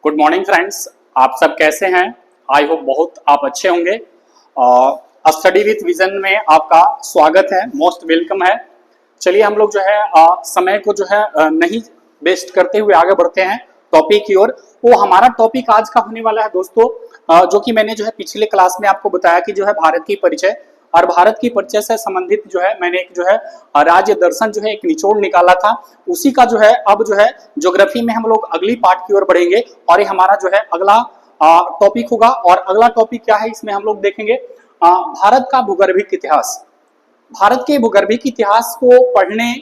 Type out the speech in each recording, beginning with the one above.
Good morning friends, आप सब कैसे हैं। आई होप बहुत आप अच्छे होंगे। स्टडी विथ विजन में आपका स्वागत है, मोस्ट वेलकम है। चलिए हम लोग जो है समय को जो है नहीं वेस्ट करते हुए आगे बढ़ते हैं टॉपिक की ओर। वो हमारा टॉपिक आज का होने वाला है दोस्तों, जो कि मैंने जो है पिछले क्लास में आपको बताया कि जो है भारत की परिचय, और भारत की परिचय से संबंधित जो है मैंने एक जो है राज्य दर्शन जो है एक निचोड़ निकाला था। उसी का जो है अब जो है ज्योग्राफी में हम लोग अगली पार्ट की ओर बढ़ेंगे और ये हमारा जो है अगला टॉपिक होगा। और अगला टॉपिक क्या है, इसमें हम लोग देखेंगे भारत का भूगर्भिक इतिहास। भारत के भूगर्भिक इतिहास को पढ़ने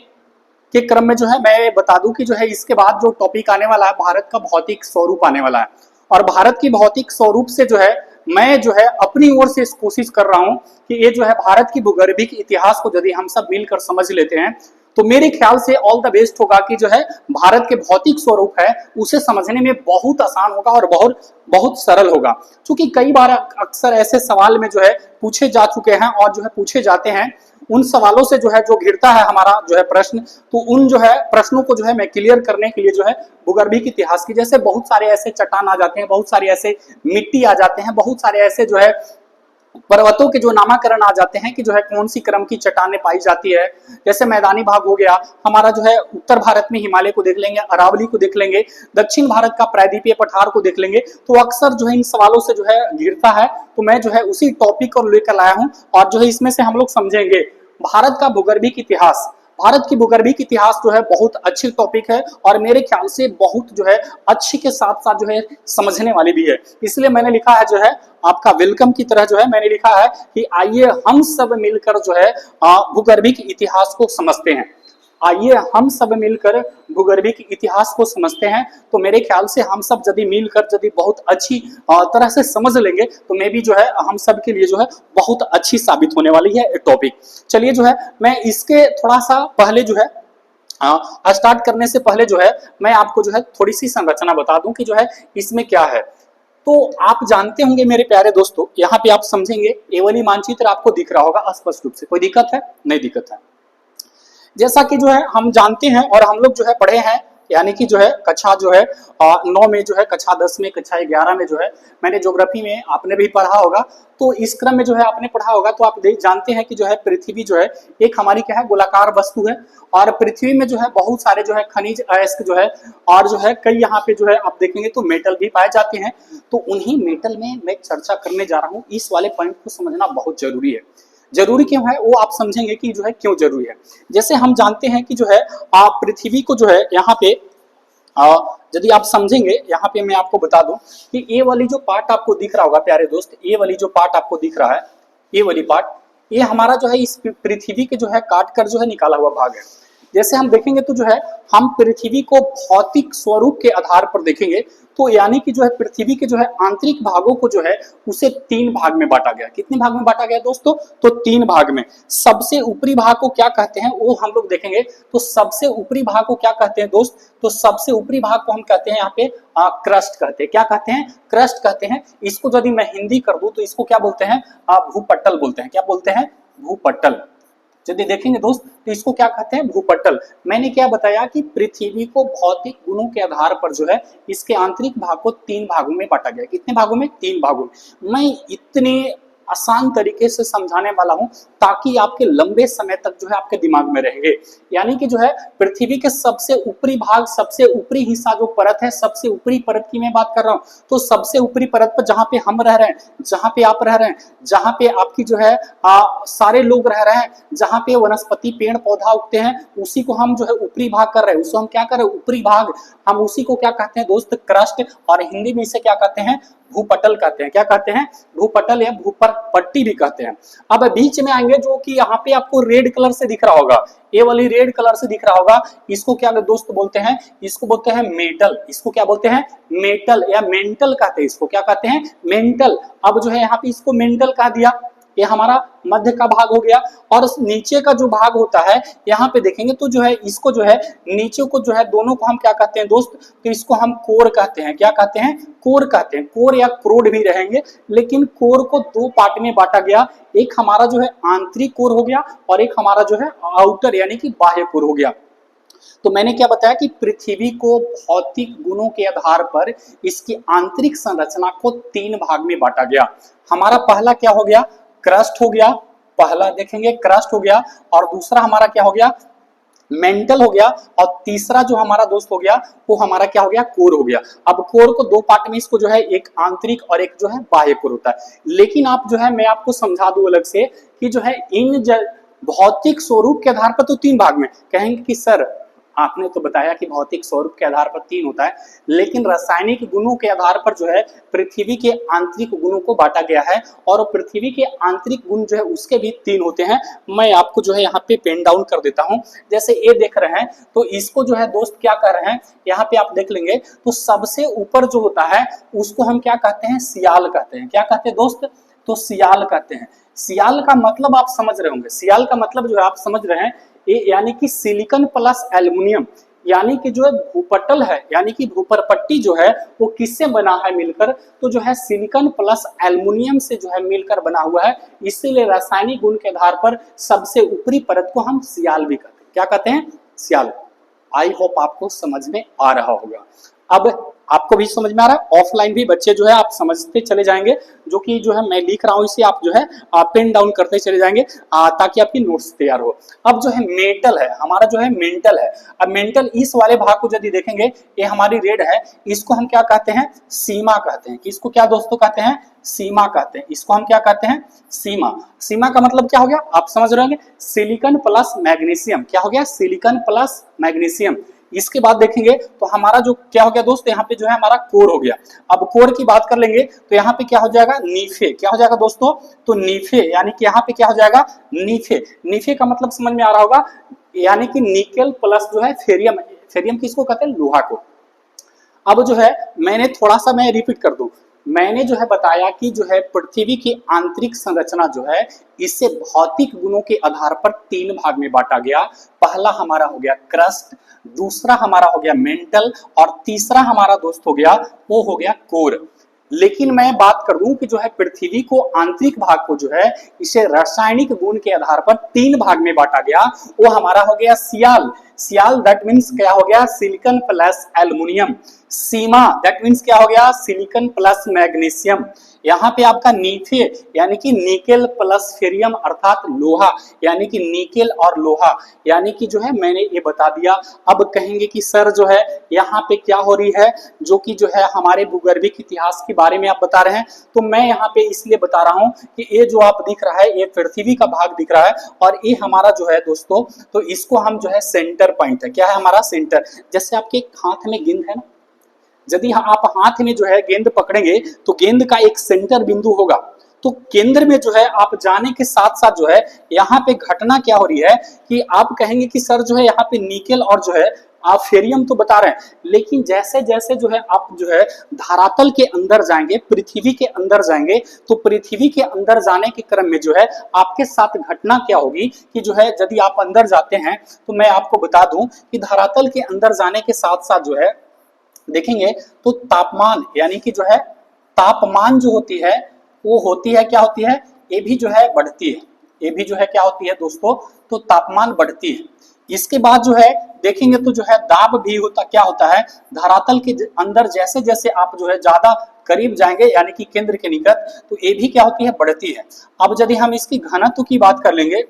के क्रम में जो है मैं बता दूं कि जो है इसके बाद जो टॉपिक आने वाला है भारत का भौतिक स्वरूप आने वाला है। और भारत की भौतिक स्वरूप से जो है मैं जो है अपनी ओर से कोशिश कर रहा हूं कि ये जो है भारत की भूगर्भिक इतिहास को यदि हम सब मिलकर समझ लेते हैं तो मेरे ख्याल से ऑल द बेस्ट होगा कि जो है भारत के भौतिक स्वरूप है उसे समझने में बहुत आसान होगा और बहुत बहुत सरल होगा। क्योंकि कई बार अक्सर ऐसे सवाल में जो है पूछे जा चुके हैं और जो है पूछे जाते हैं, उन सवालों से जो है जो घिरता है हमारा जो है प्रश्न, तो उन जो है प्रश्नों को जो है मैं क्लियर करने के लिए जो है भूगर्भिक इतिहास की जैसे बहुत सारे ऐसे चट्टान आ जाते हैं, बहुत सारे ऐसे मिट्टी आ जाते हैं, बहुत सारे ऐसे जो है पर्वतों के जो नामाकरण आ जाते हैं कि जो है कौन सी क्रम की चट्टानें पाई जाती है। जैसे मैदानी भाग हो गया हमारा जो है उत्तर भारत में हिमालय को देख लेंगे, अरावली को देख लेंगे, दक्षिण भारत का प्रायद्वीपीय पठार को देख लेंगे। तो अक्सर जो है इन सवालों से जो है घिरता है, तो मैं जो है उसी टॉपिक को लेकर आया हूं और जो है इसमें से हम लोग समझेंगे भारत का भूगर्भिक इतिहास। भारत की भूगर्भिक इतिहास जो है बहुत अच्छी टॉपिक है और मेरे ख्याल से बहुत जो है अच्छी के साथ साथ जो है समझने वाली भी है। इसलिए मैंने लिखा है जो है आपका वेलकम की तरह जो है मैंने लिखा है कि आइए हम सब मिलकर जो है भूगर्भिक इतिहास को समझते हैं। आइए हम सब मिलकर भूगर्भिक इतिहास को समझते हैं। तो मेरे ख्याल से हम सब यदि मिलकर यदि बहुत अच्छी तरह से समझ लेंगे तो मे भी जो है हम सब के लिए जो है बहुत अच्छी साबित होने वाली है टॉपिक। चलिए जो है मैं इसके थोड़ा सा पहले जो है स्टार्ट करने से पहले जो है मैं आपको जो है थोड़ी सी संरचना बता दूं कि जो है इसमें क्या है। तो आप जानते होंगे मेरे प्यारे दोस्तों, यहाँ पे आप समझेंगे ये वाली मानचित्र आपको दिख रहा होगा स्पष्ट रूप से, कोई दिक्कत है? नहीं दिक्कत है। जैसा कि जो है हम जानते हैं और हम लोग जो है पढ़े हैं, यानी कि जो है कक्षा जो है 9 में जो है कक्षा 10 में कक्षा 11 में जो है मैंने ज्योग्राफी में आपने भी पढ़ा होगा। तो इस क्रम में जो है आपने पढ़ा होगा तो आप जानते हैं कि जो है पृथ्वी जो है एक हमारी क्या है गोलाकार वस्तु है और पृथ्वी में जो है बहुत सारे जो है खनिज अयस्क जो है और जो है कई यहाँ पे जो है आप देखेंगे तो मेटल भी पाए जाते हैं। तो उन्हीं मेटल में मैं चर्चा करने जा रहा हूँ। इस वाले पॉइंट को समझना बहुत जरूरी है। जरूरी क्यों है वो आप समझेंगे कि जो है क्यों जरूरी है। जैसे हम जानते हैं कि जो है पृथ्वी को जो है यहाँ पे यदि आप समझेंगे, यहाँ पे मैं आपको बता दूं कि ये वाली जो पार्ट आपको दिख रहा होगा प्यारे दोस्त, ये वाली जो पार्ट आपको दिख रहा है, ये वाली पार्ट, ये हमारा जो है इस पृथ्वी के जो है काट कर जो है निकाला हुआ भाग है। जैसे हम देखेंगे तो जो है हम पृथ्वी को भौतिक स्वरूप के आधार पर देखेंगे तो यानी कि जो है पृथ्वी के जो है आंतरिक भागों को जो है उसे 3 भाग में बांटा गया। कितने भाग में बांटा गया दोस्तों? तो 3 भाग में। सबसे ऊपरी भाग को क्या कहते हैं वो हम लोग देखेंगे। तो सबसे ऊपरी भाग को क्या कहते हैं दोस्त? तो सबसे ऊपरी भाग को हम कहते हैं यहाँ पे क्रस्ट कहते हैं। क्या कहते हैं? क्रस्ट कहते हैं। इसको यदि मैं हिंदी कर दूं तो इसको क्या बोलते हैं? भूपटल बोलते हैं। क्या बोलते हैं? भूपटल। यदि देखेंगे दोस्त तो इसको क्या कहते हैं? भूपटल। मैंने क्या बताया कि पृथ्वी को भौतिक गुणों के आधार पर जो है इसके आंतरिक भाग को 3 भागों में बांटा गया। कितने भागों में? 3 भागों में। मैं इतने आसान तरीके से समझाने वाला हूं ताकि आपके लंबे समय तक जो है आपके दिमाग में रहेंगे। यानी कि जो है पृथ्वी के सबसे ऊपरी भाग, सबसे ऊपरी हिस्सा जो परत है, सबसे ऊपरी परत की मैं बात कर रहा हूं। तो सबसे ऊपरी परत पर जहां पे हम रह रहे हैं, जहां पे आप रह रहे हैं, जहां पे आपकी जो है सारे लोग रह रहे हैं, जहां पे वनस्पति पेड़ पौधा उगते हैं, उसी को हम जो है ऊपरी भाग कर रहे हैं। उसको हम क्या कर रहे हैं? ऊपरी भाग। हम उसी को क्या कहते हैं दोस्त? क्रस्ट। और हिंदी में इसे क्या कहते हैं? भूपटल कहते हैं। क्या कहते हैं? भूपटल या भूपर पट्टी भी कहते हैं। अब बीच में आएंगे जो कि यहाँ पे आपको रेड कलर से दिख रहा होगा, ये वाली रेड कलर से दिख रहा होगा, इसको क्या दोस्त बोलते हैं? इसको बोलते हैं मेटल। इसको क्या बोलते हैं? मेटल या मेंटल कहते हैं। इसको क्या कहते हैं? मेंटल। अब जो है यहाँ पे इसको मेंटल कह दिया, ये हमारा मध्य का भाग हो गया। और नीचे का जो भाग होता है यहाँ पे देखेंगे तो जो है इसको जो है नीचे को जो है दोनों को हम क्या कहते हैं दोस्त? तो इसको हम कोर कहते हैं। क्या कहते हैं? कोर कहते हैं। कोर या क्रोड भी रहेंगे, लेकिन कोर को 2 पार्ट में बांटा गया। एक हमारा जो है आंतरिक कोर हो गया और एक हमारा जो है आउटर यानी कि बाह्य कोर हो गया। तो मैंने क्या बताया कि पृथ्वी को भौतिक गुणों के आधार पर इसकी आंतरिक संरचना को 3 भाग में बांटा गया। हमारा पहला क्या हो गया, क्रस्ट हो गया, पहला देखेंगे क्रस्ट हो गया, और दूसरा हमारा क्या हो गया, मेंटल हो गया, और तीसरा जो हमारा दोस्त हो गया वो हमारा क्या हो गया, कोर हो गया। अब कोर को 2 पार्ट में इसको जो है, एक आंतरिक और एक जो है बाह्य कोर होता है। लेकिन आप जो है मैं आपको समझा दूं अलग से कि जो है इन भौतिक स्वरूप के आधार पर तो 3 भाग में कहेंगे कि सर आपने तो बताया कि भौतिक स्वरूप के आधार पर 3 होता है, लेकिन रासायनिक गुणों के आधार पर जो है पृथ्वी के आंतरिक गुणों को बांटा गया है, और पृथ्वी के आंतरिक गुण जो है उसके भी 3 होते हैं। मैं आपको जो है यहाँ पे पेन डाउन कर देता हूँ। जैसे ये देख रहे हैं, तो इसको जो है दोस्त क्या कर रहे हैं, यहाँ पे आप देख लेंगे तो सबसे ऊपर जो होता है उसको हम क्या कहते हैं, सियाल कहते हैं। क्या कहते हैं दोस्त, तो सियाल कहते हैं। सियाल का मतलब आप समझ रहे होंगे, सियाल का मतलब जो है आप समझ रहे हैं, ये यानी कि सिलिकॉन प्लस एल्युमिनियम, यानी कि जो है भूपटल है, यानी कि भूपरपट्टी जो है वो किससे बना है मिलकर, तो जो है सिलिकॉन प्लस एल्युमिनियम से जो है मिलकर बना हुआ है। इसीलिए रासायनिक गुण के आधार पर सबसे ऊपरी परत को हम सियाल भी कहते हैं। क्या कहते हैं, सियाल। आई होप आपको समझ में आ रहा होगा। अब आपको भी समझ में आ रहा है, ऑफलाइन भी बच्चे जो है आप समझते चले जाएंगे, जो कि जो है मैं लिख रहा हूं इसे आप जो है पेन डाउन करते चले जाएंगे ताकि आपकी नोट्स तैयार हो। अब जो है मेंटल है, हमारा जो है मेंटल है। अब मेंटल इस वाले भाग को यदि देखेंगे, ये हमारी रेड है, इसको हम क्या कहते हैं, सीमा कहते हैं। इसको क्या दोस्तों कहते हैं, सीमा कहते हैं। इसको हम क्या कहते हैं, सीमा। सीमा का मतलब क्या हो गया, आप समझ रहे होंगे, सिलिकॉन प्लस मैग्नीशियम। क्या हो गया, सिलिकॉन प्लस मैग्नीशियम। इसके बाद देखेंगे तो हमारा जो क्या हो गया दोस्त, यहाँ पे जो है हमारा कोर हो गया। अब कोर की बात कर लेंगे तो यहाँ पे क्या हो जाएगा, नीफे। क्या हो जाएगा दोस्तों, तो नीफे, यानी कि यहाँ पे क्या हो जाएगा, नीफे। नीफे का मतलब समझ में आ रहा होगा, यानी कि निकेल प्लस जो है फेरियम। फेरियम किसको कहते हैं, लोहा को। अब जो है मैंने थोड़ा सा मैं रिपीट कर दूं, मैंने जो है बताया कि जो है पृथ्वी की आंतरिक संरचना जो है इसे भौतिक गुणों के आधार पर 3 भाग में बांटा गया। पहला हमारा हो गया क्रस्ट, दूसरा हमारा हो गया मेंटल, और तीसरा हमारा दोस्त हो गया वो हो गया कोर। लेकिन मैं बात कर दूं कि जो है पृथ्वी को आंतरिक भाग को जो है इसे रासायनिक गुण के आधार पर 3 भाग में बांटा गया। वो हमारा हो गया सियाल। सियाल दैट मीन्स क्या हो गया, silicon plus aluminium. Seema that means क्या हो गया, सिलिकॉन प्लस मैग्नीशियम। यहाँ पे आपका नीफे यानी कि निकेल प्लस फेरियम अर्थात लोहा, यानी कि निकेल और लोहा, यानी कि जो है मैंने ये बता दिया। अब कहेंगे कि सर जो है यहाँ पे क्या हो रही है, जो कि जो है हमारे भूगर्भिक इतिहास के बारे में आप बता रहे हैं। तो मैं यहाँ पे इसलिए बता रहा हूँ कि ये जो आप दिख रहा है ये पृथ्वी का भाग दिख रहा है, और ये हमारा जो है दोस्तों, तो इसको हम जो है सेंटर पॉइंट है। क्या है हमारा सेंटर, जैसे आपके हाथ में गेंद है ना, यदि आप हाथ में जो है गेंद पकड़ेंगे तो गेंद का एक सेंटर बिंदु होगा। तो केंद्र में जो है आप जाने के साथ साथ जो है यहाँ पे घटना क्या हो रही है कि आप कहेंगे कि सर जो है यहाँ पे निकेल और जो है आप फेरियम तो बता रहे हैं, लेकिन जैसे जैसे जो है आप जो है धरातल के अंदर जाएंगे, पृथ्वी के अंदर जाएंगे, तो पृथ्वी के अंदर जाने के क्रम में जो है आपके साथ घटना क्या होगी कि जो है यदि आप अंदर जाते हैं, तो मैं आपको बता दूं कि धरातल के अंदर जाने के साथ साथ जो है देखेंगे तो तापमान, यानी कि जो है तापमान जो होती है वो होती है, क्या होती है, ये भी जो है बढ़ती है। ये भी जो है क्या होती है दोस्तों, तो तापमान बढ़ती है। इसके बाद जो है देखेंगे तो जो है दाब भी होता, क्या होता है, धरातल के अंदर जैसे जैसे आप जो है ज्यादा करीब जाएंगे यानी कि केंद्र के निकट, तो ये भी क्या होती है, बढ़ती है। अब यदि हम इसकी घनत्व की बात कर लेंगे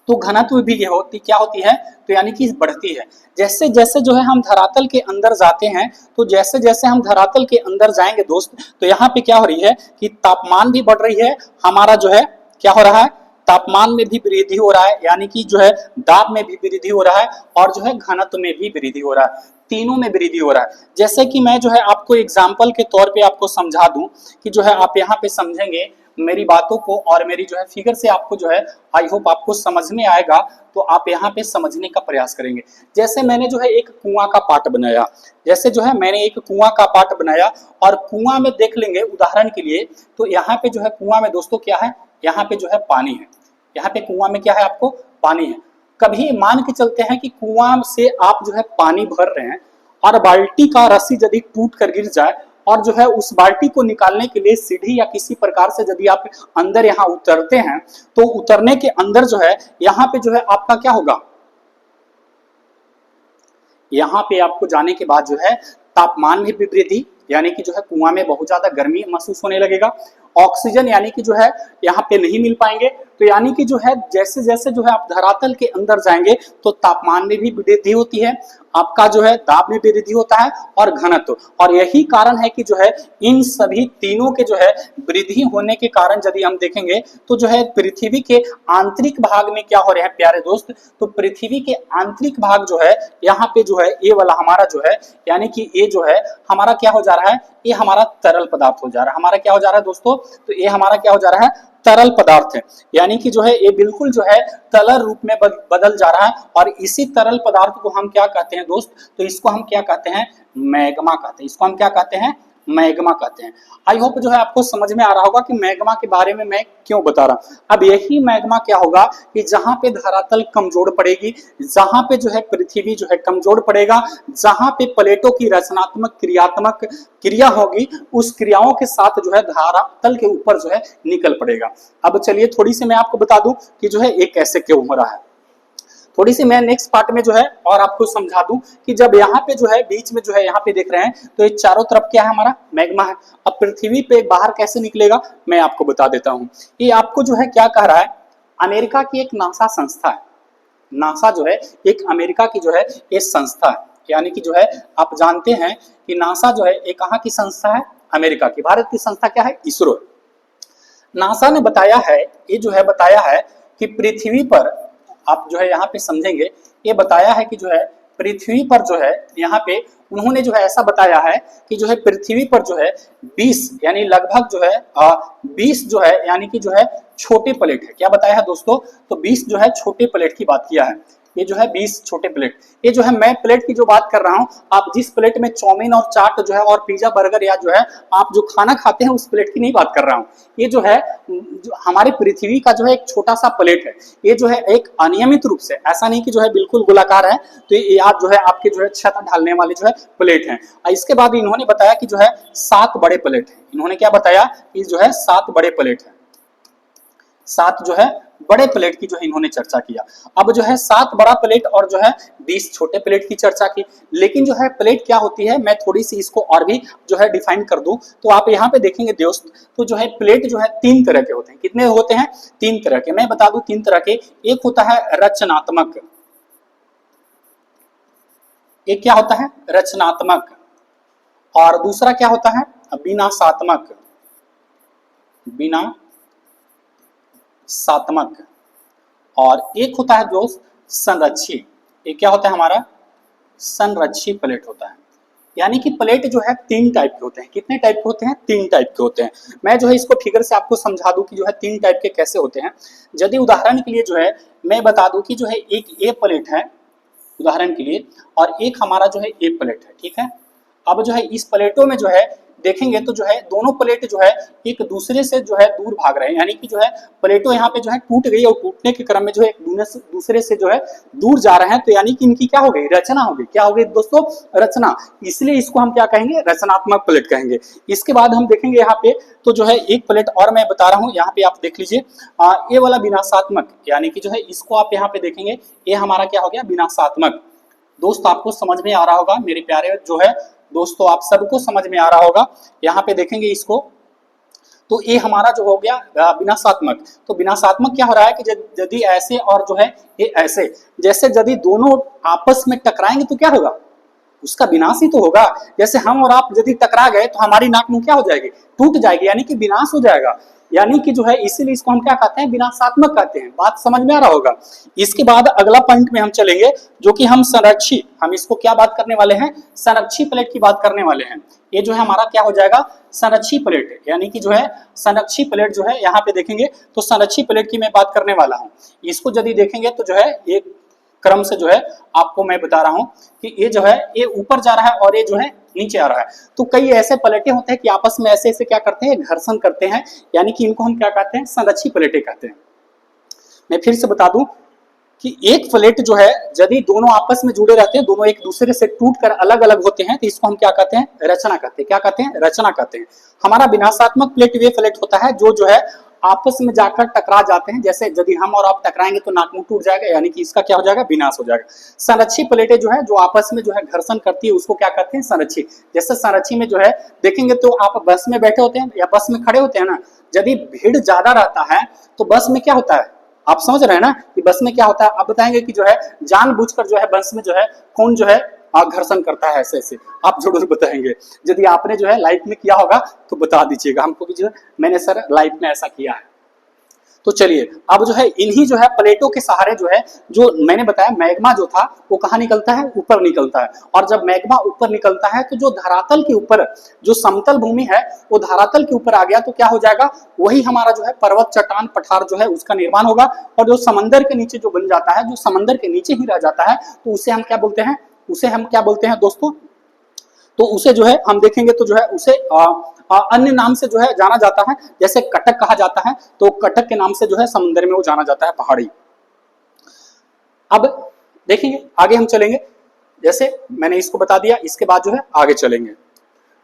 तो घनत्व भी ये होती, क्या होती है, तो यानी कि बढ़ती है। जैसे जैसे जो है हम धरातल के अंदर जाते हैं, तो जैसे जैसे हम धरातल के अंदर जाएंगे दोस्त, तो यहाँ पे क्या हो रही है कि तापमान भी बढ़ रही है, हमारा जो है क्या हो रहा है, तापमान में भी वृद्धि हो रहा है, यानी कि जो है दाब में भी वृद्धि हो रहा है, और जो है घनत्व में भी वृद्धि हो रहा है, तीनों में वृद्धि हो रहा है। जैसे कि मैं जो है आपको एग्जाम्पल के तौर पे आपको समझा दूं कि जो है आप यहाँ पे समझेंगे मेरी बातों को, और मेरी जो है फिगर से आपको जो है आई होप आपको समझ में आएगा, तो आप यहाँ पे समझने का प्रयास करेंगे। जैसे मैंने जो है एक कुआं का पार्ट बनाया, जैसे जो है मैंने एक कुआं का पार्ट बनाया, और कुआं में देख लेंगे उदाहरण के लिए, तो यहाँ पे जो है कुआं में दोस्तों क्या है, यहाँ पे जो है पानी है। यहाँ पे कुआं में क्या है, आपको पानी है। कभी मान के चलते हैं कि कुआं से आप जो है पानी भर रहे हैं, और बाल्टी का रस्सी यदि टूट कर गिर जाए, और जो है उस बाल्टी को निकालने के लिए सीढ़ी या किसी प्रकार से यदि आप अंदर यहाँ उतरते हैं, तो उतरने के अंदर जो है यहाँ पे जो है आपका क्या होगा, यहाँ पे आपको जाने के बाद जो है तापमान में भी वृद्धि, यानी कि जो है कुआं में बहुत ज्यादा गर्मी महसूस होने लगेगा। ऑक्सीजन यानी कि जो है यहाँ पे नहीं मिल पाएंगे, तो यानी कि जो है जैसे जैसे जो है आप धरातल के अंदर जाएंगे तो तापमान में भी वृद्धि होती है, आपका जो है दाब में वृद्धि होता है और घनत्व। और यही कारण है कि जो है इन सभी तीनों के जो है वृद्धि होने के कारण यदि हम देखेंगे तो जो है पृथ्वी के आंतरिक भाग में क्या हो रहा है प्यारे दोस्त, तो पृथ्वी के आंतरिक भाग जो है यहाँ पे जो है ये वाला हमारा जो है, यानी कि ये जो है हमारा क्या हो जा रहा है, ये हमारा तरल पदार्थ हो जा रहा है। हमारा क्या हो जा रहा है दोस्तों, तो ये हमारा क्या हो जा रहा है, तरल पदार्थ है, यानी कि जो है ये बिल्कुल जो है तरल रूप में बदल जा रहा है। और इसी तरल पदार्थ को हम क्या कहते हैं दोस्त, तो इसको हम क्या कहते हैं, मैग्मा कहते हैं। इसको हम क्या कहते हैं, मैग्मा कहते हैं। आई होप जो है आपको समझ में आ रहा होगा कि मैग्मा के बारे में मैं क्यों बता रहा हूं। अब यही मैग्मा क्या होगा कि जहां पे धरातल कमजोर पड़ेगी, जहां पे जो है पृथ्वी जो है कमजोर पड़ेगा, जहां पे प्लेटों की रचनात्मक क्रियात्मक क्रिया होगी, उस क्रियाओं के साथ जो है धरातल के ऊपर जो है निकल पड़ेगा। अब चलिए थोड़ी सी मैं आपको बता दूं कि जो है ये कैसे क्यों हो रहा है। थोड़ी सी मैं नेक्स्ट पार्ट में जो है और आपको समझा दूं कि जब यहाँ पे जो है बीच में जो है यहाँ पे देख रहे हैं तो ये चारों तरफ क्या है, हमारा मैग्मा है। अब पृथ्वी पे बाहर कैसे निकलेगा मैं आपको बता देता हूँ। ये आपको जो है क्या कह रहा है, अमेरिका की एक नासा संस्था है। नासा जो है एक अमेरिका की जो है ये संस्था है, यानी कि जो है आप जानते हैं कि नासा जो है ये कहाँ की संस्था है, अमेरिका की। भारत की संस्था क्या है, इसरो। नासा ने बताया है, ये जो है बताया है कि पृथ्वी पर आप जो है यहाँ पे समझेंगे, ये बताया है कि जो है पृथ्वी पर जो है यहाँ पे उन्होंने जो है ऐसा बताया है कि जो है पृथ्वी पर जो है 20 यानी लगभग जो है 20 जो है यानी कि जो है छोटे प्लेट है। क्या बताया है दोस्तों, तो 20 जो है छोटे प्लेट की बात किया है। ये जो है 20 छोटे प्लेट, ये जो है मैं प्लेट की जो बात कर रहा हूँ, आप जिस प्लेट में चाउमीन और चाट जो है और पिज्जा बर्गर या जो है आप जो खाना खाते हैं उस प्लेट की नहीं बात कर रहा हूँ। ये जो है जो हमारे पृथ्वी का जो है एक छोटा सा प्लेट है। ये जो है एक अनियमित रूप से, ऐसा नहीं कि जो है बिल्कुल गोलाकार है, तो ये आप जो है आपके जो है छत ढालने वाले जो है प्लेट है। इसके बाद इन्होंने बताया कि जो है 7 बड़े प्लेट है। इन्होंने क्या बताया कि जो है 7 बड़े प्लेट है, 7 जो है बड़े प्लेट की जो है इन्होंने चर्चा किया। अब जो है 7 बड़ा प्लेट और जो है 20 छोटे प्लेट की चर्चा की। लेकिन जो है प्लेट क्या होती है, मैं थोड़ी सी इसको और भी जो है डिफाइन कर दूं तो आप यहाँ पे देखेंगे दोस्त, तो जो है प्लेट जो है 3 तरह के होते हैं। कितने होते हैं, 3 तरह के। मैं बता दूं 3 तरह के। एक होता है रचनात्मक, एक क्या होता है, रचनात्मक, और दूसरा क्या होता है, विनाशात्मक, सात्मक, और एक होता है दोस्त संरक्षी। एक क्या होता है हमारा, संरक्षी प्लेट होता है। यानी कि प्लेट जो है 3 टाइप के होते हैं। कितने टाइप के होते हैं, 3 टाइप के होते हैं। मैं जो है इसको फिगर से आपको समझा दूं कि जो है 3 टाइप के कैसे होते हैं। यदि उदाहरण के लिए जो है मैं बता दूं कि जो है एक ए प्लेट है उदाहरण के लिए, और एक हमारा जो है ए प्लेट है, ठीक है। अब जो है इस प्लेटों में जो है देखेंगे तो जो है दोनों प्लेट जो है एक दूसरे से जो है दूर भाग रहे हैं। यानी कि जो है प्लेटों यहाँ पे जो है टूट गई और टूटने के क्रम में जो है एक दूसरे से जो है दूर जा रहे हैं। तो यानी कि इनकी क्या हो गई, रचना हो गई। क्या हो गई दोस्तों, रचना। इसलिए इसको हम क्या कहेंगे, रचनात्मक प्लेट कहेंगे। इसके बाद हम देखेंगे यहाँ पे तो जो है एक प्लेट और मैं बता रहा हूँ, यहाँ पे आप देख लीजिए, ये वाला विनाशात्मक, यानी कि जो है इसको आप यहाँ पे देखेंगे, ये हमारा क्या हो गया, विनाशात्मक। दोस्त आपको समझ में आ रहा होगा मेरे प्यारे जो है दोस्तों, आप सबको समझ में आ रहा होगा। यहाँ पे देखेंगे इसको, तो ये हमारा जो हो गया विनाशात्मक। तो विनाशात्मक क्या हो रहा है कि यदि ऐसे और जो है ये ऐसे, जैसे यदि दोनों आपस में टकराएंगे तो क्या होगा, उसका विनाश ही तो होगा। जैसे हम और आप यदि टकरा गए तो हमारी नाक मुंह क्या हो जाएगी, टूट जाएगी, यानी कि विनाश हो जाएगा। यानी कि जो है इसीलिए इसको हम क्या कहते हैं, विनाशात्मक कहते हैं। बात समझ में आ रहा होगा। इसके बाद अगला पॉइंट में हम चलेंगे जो कि हम संरक्षी, हम इसको क्या बात करने वाले हैं, संरक्षी प्लेट की बात करने वाले हैं। ये जो है हमारा क्या हो जाएगा, संरक्षी प्लेट। यानी कि जो है संरक्षी प्लेट जो है यहाँ पे देखेंगे तो संरक्षी प्लेट की मैं बात करने वाला हूँ। इसको यदि देखेंगे तो जो है एक क्रम से जो है आपको मैं बता रहा हूं कि ये जो है ये ऊपर जा रहा है और ये जो है नीचे आ रहा है। तो कई ऐसे प्लेटें होते हैं कि आपस में ऐसे ऐसे क्या करते हैं, घर्षण करते हैं। यानी कि इनको हम क्या कहते हैं, संरक्षी प्लेटें कहते हैं। मैं फिर से बता दूं कि एक प्लेट जो है यदि दोनों आपस में जुड़े रहते हैं, दोनों एक दूसरे से टूटकर अलग अलग होते हैं, तो इसको हम क्या कहते हैं, रचना कहते हैं। क्या कहते हैं, रचना कहते हैं। हमारा विनाशात्मक प्लेट वे प्लेट होता है जो है आपस में जाकर टकरा जाते हैं। जैसे यदि हम और आप टकराएंगे तो नाक मुंह टूट जाएगा, यानी कि इसका क्या हो जाएगा, विनाश हो जाएगा। संरक्षी प्लेटें जो है जो आपस में जो है घर्षण करती है उसको क्या कहते हैं, संरक्षी। जैसे संरक्षी में जो है देखेंगे तो आप बस में बैठे होते हैं या बस में खड़े होते हैं ना, यदि भीड़ ज्यादा रहता है तो बस में क्या होता है, आप समझ रहे हैं ना कि बस में क्या होता है। आप बताएंगे कि जो है जानबूझकर जो है बस में जो है कौन जो है घर्षण करता है, ऐसे ऐसे आप जरूर बताएंगे। यदि आपने जो है लाइफ में किया होगा तो बता दीजिएगा हमको कि जो मैंने सर लाइफ में ऐसा किया है। तो चलिए अब जो है इन्हीं जो है प्लेटों के सहारे जो है, जो मैंने बताया मैग्मा जो था वो कहाँ निकलता है, ऊपर निकलता है। और जब मैग्मा ऊपर निकलता है तो जो धरातल के ऊपर जो समतल भूमि है वो धरातल के ऊपर आ गया तो क्या हो जाएगा, वही हमारा जो है पर्वत चट्टान पठार जो है उसका निर्माण होगा। और जो समंदर के नीचे जो बन जाता है, जो समंदर के नीचे ही रह जाता है, तो उसे हम क्या बोलते हैं, उसे हम क्या बोलते हैं दोस्तों, तो उसे जो है हम देखेंगे तो जो है उसे अन्य नाम से जो है जाना जाता है। जैसे कटक कहा जाता है तो कटक के नाम से जो है समुद्र में वो जाना जाता है, पहाड़ी। अब देखेंगे आगे हम चलेंगे, जैसे मैंने इसको बता दिया, इसके बाद जो है आगे चलेंगे।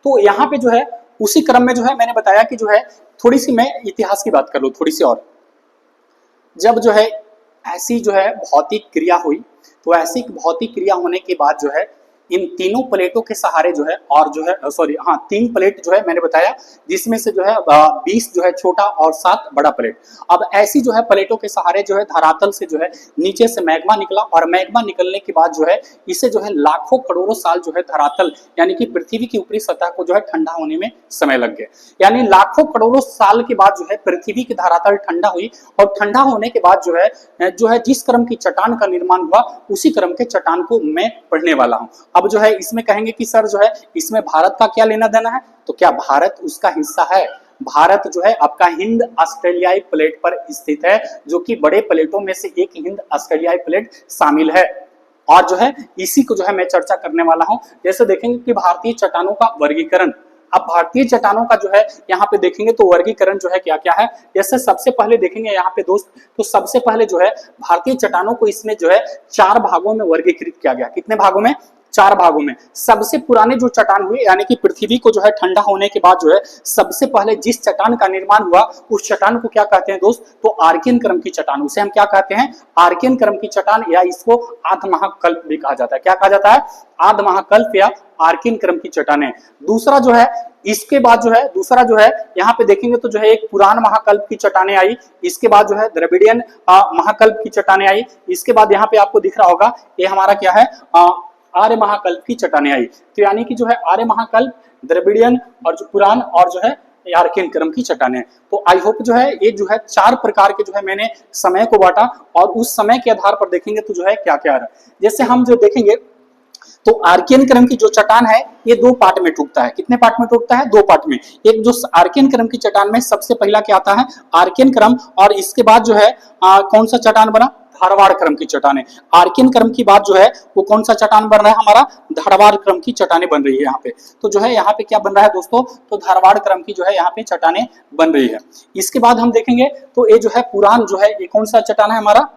तो यहाँ पे जो है उसी क्रम में जो है मैंने बताया कि जो है थोड़ी सी मैं इतिहास की बात कर लूँ थोड़ी सी और। जब जो है ऐसी जो है भौतिक क्रिया हुई, तो ऐसी भौतिक क्रिया होने के बाद जो है इन तीनों प्लेटों के सहारे जो है, और जो है सॉरी हाँ 3 प्लेट जो है मैंने बताया, जिसमें से जो है 20 जो है छोटा और 7 बड़ा प्लेट। अब ऐसी जो है प्लेटों के सहारे जो है धरातल से जो है नीचे से मैग्मा निकला, और मैग्मा निकलने के बाद जो है इसे जो है लाखों करोड़ों साल जो है धरातल यानी कि पृथ्वी की ऊपरी सतह को जो है ठंडा होने में समय लग गया। यानी लाखों करोड़ों साल के बाद जो है पृथ्वी की धरातल ठंडा हुई, और ठंडा होने के बाद जो है जिस क्रम की चट्टान का निर्माण हुआ उसी क्रम के चट्टान को मैं पढ़ने वाला हूं। अब जो है इसमें कहेंगे कि सर जो है इसमें भारत का क्या लेना देना है, तो क्या भारत उसका हिस्सा है? भारत जो है आपका हिंद ऑस्ट्रेलियाई प्लेट पर स्थित है, जो कि बड़े प्लेटों में से एक हिंद ऑस्ट्रेलियाई प्लेट शामिल है। और जो है इसी को जो है मैं चर्चा करने वाला हूं। जैसे देखेंगे कि भारतीय चट्टानों का वर्गीकरण, अब भारतीय चट्टानों का जो है यहाँ पे देखेंगे तो वर्गीकरण जो है क्या क्या है। जैसे सबसे पहले देखेंगे यहाँ पे दोस्त, तो सबसे पहले जो है भारतीय चट्टानों को इसमें जो है 4 भागों में वर्गीकृत किया गया। कितने भागों में? 4 भागों में। सबसे पुराने जो चट्टान हुए, यानी कि पृथ्वी को जो है ठंडा होने के बाद जो है सबसे पहले जिस चट्टान का निर्माण हुआ उस चट्टान को क्या कहते हैं दोस्त, तो आर्कियन क्रम की चट्टान। उसे हम क्या कहते हैं, आर्कियन क्रम की चट्टान, या इसको आध महाकल्प भी कहा जाता है। क्या कहा जाता है, आध महाकल्प या आर्कियन क्रम की चट्टानें। दूसरा जो है इसके बाद जो है दूसरा जो है यहाँ पे देखेंगे तो जो है एक पुरान महाकल्प की चट्टानें आई। इसके बाद जो है द्रविडियन महाकल्प की चट्टानें आई। इसके बाद यहाँ पे आपको दिख रहा होगा ये हमारा क्या है, आर्य महाकल्प की चट्टानें आई। तो यानी कि जो है आर्य महाकल्प, द्रविडियन और जो पुरान और जो है आर्कियन क्रम की चट्टानें। तो आई होप जो है ये जो है 4 प्रकार के जो है मैंने समय को बांटा, और उस समय के आधार पर देखेंगे तो जो है क्या क्या आ रहा है। जैसे हम जो देखेंगे तो आर्कियन क्रम की जो चट्टान है ये 2 पार्ट में टूटता है। कितने पार्ट में टूटता है? 2 पार्ट में। एक जो आर्कियन क्रम की चट्टान में सबसे पहला क्या आता है, आर्कियन क्रम, और इसके बाद जो है कौन सा चट्टान बना, धारवाड़ क्रम की चट्टानें। आर्कियन क्रम की बात जो है वो कौन सा चट्टान बन रहा है, हमारा धारवाड़ क्रम की चट्टानें बन रही है यहाँ पे। तो जो है यहाँ पे क्या बन रहा है दोस्तों, तो धारवाड़ क्रम की जो है यहाँ पे चट्टानें बन रही है। इसके बाद हम देखेंगे तो ये जो है पुरान जो है ये कौन सा चट्टान है हमारा,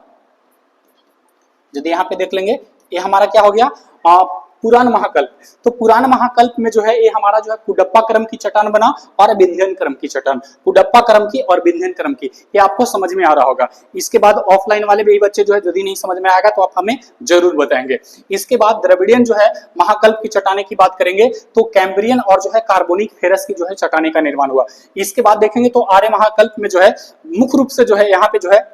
यदि यहाँ पे देख लेंगे ये हमारा क्या हो गया, पुरान महाकल्प। तो पुरान महाकल्प में जो है ये हमारा जो है कुडप्पा क्रम की चट्टान बना, और विंध्यन क्रम की चट्टान। कुडप्पा क्रम की और विंध्यन क्रम की, ये आपको समझ में आ रहा होगा। इसके बाद ऑफलाइन वाले भी बच्चे जो है यदि नहीं समझ में आएगा तो आप हमें जरूर बताएंगे। इसके बाद द्रविडियन जो है महाकल्प की चट्टाने की बात करेंगे तो कैम्ब्रियन और जो है कार्बोनिक फेरस की जो है चट्टाने का निर्माण हुआ। इसके बाद देखेंगे तो आर्य महाकल्प में जो है मुख्य रूप से जो है यहाँ पे जो है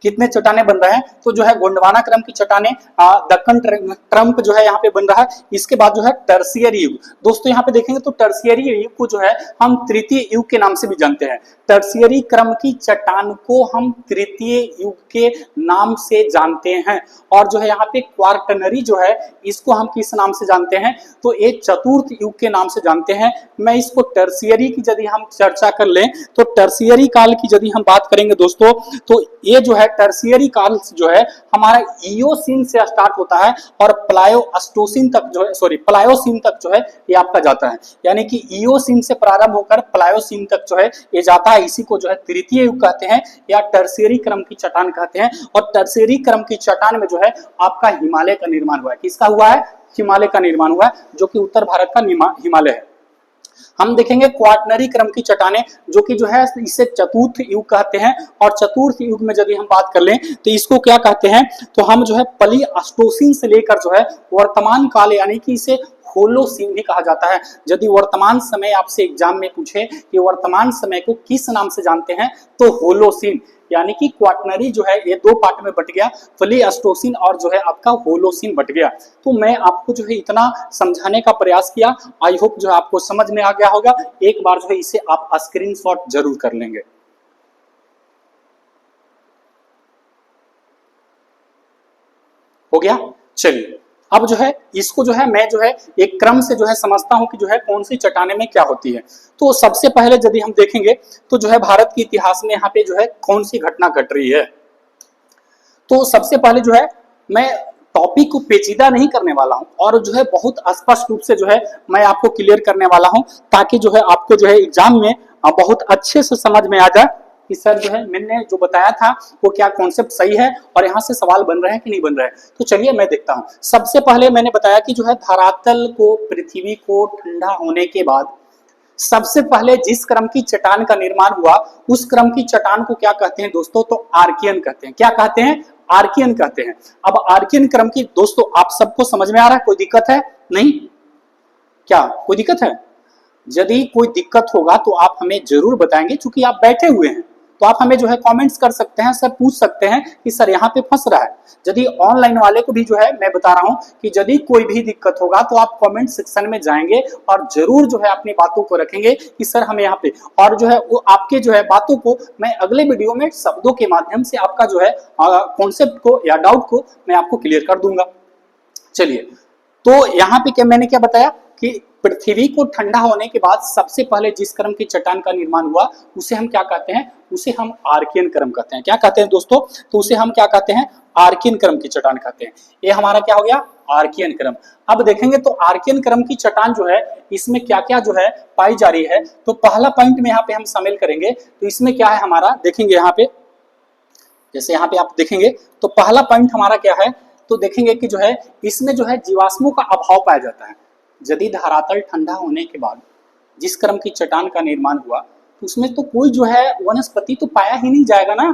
कितने चट्टाने बन रहे हैं, तो जो है गोंडवाना क्रम की चट्टाने, दक्कन ट्रम्प जो है यहाँ पे बन रहा है। इसके बाद जो है टर्सियरी युग। दोस्तों यहाँ पे देखेंगे तो टर्सियरी युग को जो है हम तृतीय युग के नाम से भी जानते हैं। टर्सियरी क्रम की चट्टान को हम तृतीय युग के नाम से जानते हैं। और जो है यहाँ पे क्वार्टनरी जो है इसको हम किस नाम से जानते हैं, तो ये चतुर्थ युग के नाम से जानते हैं। मैं इसको टर्सियरी की यदि हम चर्चा कर लें तो टर्सियरी काल की यदि हम बात करेंगे दोस्तों, तो ये जो है टर्सियरी काल जो है हमारा इयोसीन से स्टार्ट होता है और प्लायोस्टोसिन तक जो है प्लायोसीन तक जो है ये आपका जाता है। यानी कि इयोसीन से प्रारंभ होकर प्लायोसीन तक जो है ये जाता है। इसी को जो है तृतीय युग कहते हैं या टर्सियरी क्रम की चट्टान कहते हैं। और टर्सियरी क्रम की चट्टान में जो है आपका हिमालय का निर्माण हुआ है। किसका हुआ है? हिमालय का निर्माण हुआ है, जो कि उत्तर भारत का हिमालय है। हम देखेंगे क्वाटनरी क्रम की चट्टानें, जो कि जो है इसे चतुर्थ युग कहते हैं। और चतुर्थ युग में यदि हम बात कर लें तो इसको क्या कहते हैं, तो हम जो है प्लीस्टोसीन से लेकर जो है वर्तमान काल, यानी कि इसे होलोसीन भी कहा जाता है। यदि वर्तमान समय आपसे एग्जाम में पूछे कि वर्तमान समय को किस नाम से जानते हैं, तो होलोसीन, यानी कि क्वाटनरी जो है ये दो पार्ट में बट गया, प्लीस्टोसीन और जो है आपका होलोसीन बट गया। तो मैं आपको जो है इतना समझाने का प्रयास किया, आई होप जो है आपको समझ में आ गया होगा। एक बार जो है इसे आप स्क्रीनशॉट जरूर कर लेंगे। हो गया। चलिए अब जो है इसको जो है मैं जो है एक क्रम से जो है समझता हूं कि जो है कौन सी चट्टानें में क्या होती है। तो सबसे पहले यदि हम देखेंगे तो जो है भारत के इतिहास में यहाँ पे जो है कौन सी घटना घट रही है। तो सबसे पहले जो है मैं टॉपिक को पेचीदा नहीं करने वाला हूं और जो है बहुत स्पष्ट रूप से जो है मैं आपको क्लियर करने वाला हूं, ताकि जो है आपको जो है एग्जाम में बहुत अच्छे से समझ में आ जाए कि सर जो है मैंने जो बताया था वो क्या कॉन्सेप्ट सही है और यहाँ से सवाल बन रहे हैं कि नहीं बन रहे हैं। तो चलिए मैं देखता हूँ। सबसे पहले मैंने बताया कि जो है धरातल को, पृथ्वी को ठंडा होने के बाद सबसे पहले जिस क्रम की चट्टान का निर्माण हुआ उस क्रम की चट्टान को क्या कहते हैं दोस्तों, तो आर्कियन कहते हैं। क्या कहते हैं? आर्कियन कहते हैं। अब आर्कियन क्रम की दोस्तों आप सबको समझ में आ रहा है? कोई दिक्कत है? नहीं? क्या कोई दिक्कत है? यदि कोई दिक्कत होगा तो आप हमें जरूर बताएंगे, क्योंकि आप बैठे हुए हैं तो आप हमें जो है कमेंट्स कर सकते हैं, सर पूछ सकते हैं कि सर यहाँ पे फंस रहा है। यदि ऑनलाइन वाले को भी जो है मैं बता रहा हूँ कि यदि कोई भी दिक्कत होगा तो आप कमेंट सेक्शन में जाएंगे और जरूर जो है अपनी बातों को रखेंगे कि सर हमें यहाँ पे, और जो है वो आपके जो है बातों को मैं अगले वीडियो में शब्दों के माध्यम से आपका जो है कॉन्सेप्ट को या डाउट को मैं आपको क्लियर कर दूंगा। चलिए, तो यहाँ पे क्या मैंने क्या बताया कि पृथ्वी को ठंडा होने के बाद सबसे पहले जिस क्रम की चट्टान का निर्माण हुआ उसे हम क्या कहते हैं, उसे हम आर्कियन क्रम कहते हैं। क्या कहते हैं दोस्तों, तो उसे हम क्या कहते हैं, आर्कियन क्रम की चट्टान कहते हैं। ये हमारा क्या हो गया, आर्कियन क्रम। अब देखेंगे तो आर्कियन क्रम की चट्टान जो है इसमें क्या क्या जो है पाई जा रही है। तो पहला पॉइंट में यहाँ पे हम शामिल करेंगे, तो इसमें क्या है हमारा, देखेंगे यहाँ पे, जैसे यहाँ पे आप देखेंगे तो पहला पॉइंट हमारा क्या है, तो देखेंगे कि जो है इसमें जो है जीवाश्मों का अभाव पाया जाता है। यदि धरातल ठंडा होने के बाद जिस क्रम की चट्टान का निर्माण हुआ तो उसमें तो कोई जो है वनस्पति तो पाया ही नहीं जाएगा ना।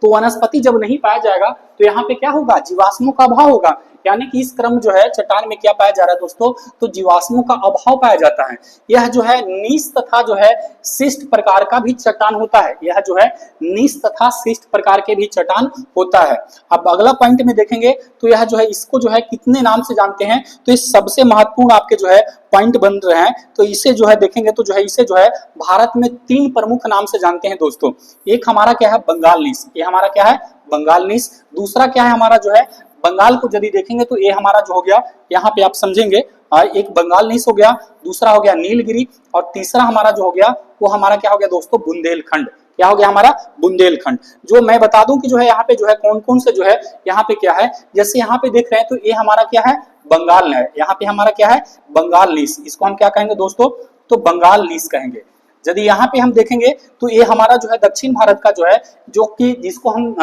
तो वनस्पति जब नहीं पाया जाएगा तो यहाँ पे क्या होगा, जीवाश्मों का अभाव होगा। यानी कि इस क्रम जो है चट्टान में क्या पाया जा रहा है दोस्तों, तो जीवाश्मों का अभाव पाया जाता है। यह जो है नीस तथा जो है शिष्ट प्रकार का भी चट्टान होता है। यह जो है नीस तथा शिष्ट प्रकार के भी चट्टान होता है। अब अगला पॉइंट में देखेंगे तो यह जो है इसको जो है कितने नाम से जानते हैं, तो इस सबसे महत्वपूर्ण आपके जो है पॉइंट बन रहे हैं। तो इसे जो है देखेंगे तो जो है इसे जो है भारत में 3 प्रमुख नाम से जानते हैं दोस्तों। एक हमारा क्या है, बंगाल नीस। ये हमारा क्या है, बंगाल नीस। दूसरा क्या है हमारा जो है, बंगाल को यदि देखेंगे तो ये हमारा जो हो गया, यहाँ पे आप समझेंगे एक बंगाल नीस हो गया, दूसरा हो गया नीलगिरी, और तीसरा हमारा जो हो गया वो हमारा क्या हो गया दोस्तों, बुंदेलखंड। क्या हो गया हमारा, बुंदेलखंड। जो मैं बता दूं कि जो है यहाँ पे जो है कौन कौन से जो है यहाँ पे क्या है, जैसे यहाँ पे देख रहे हैं तो ये हमारा क्या है, बंगाल है। यहाँ पे हमारा क्या है, बंगाल नीस। इसको हम क्या कहेंगे दोस्तों, तो बंगाल नीस कहेंगे। यदि यहाँ पे हम देखेंगे तो ये हमारा जो है दक्षिण भारत का जो है, जो कि जिसको हम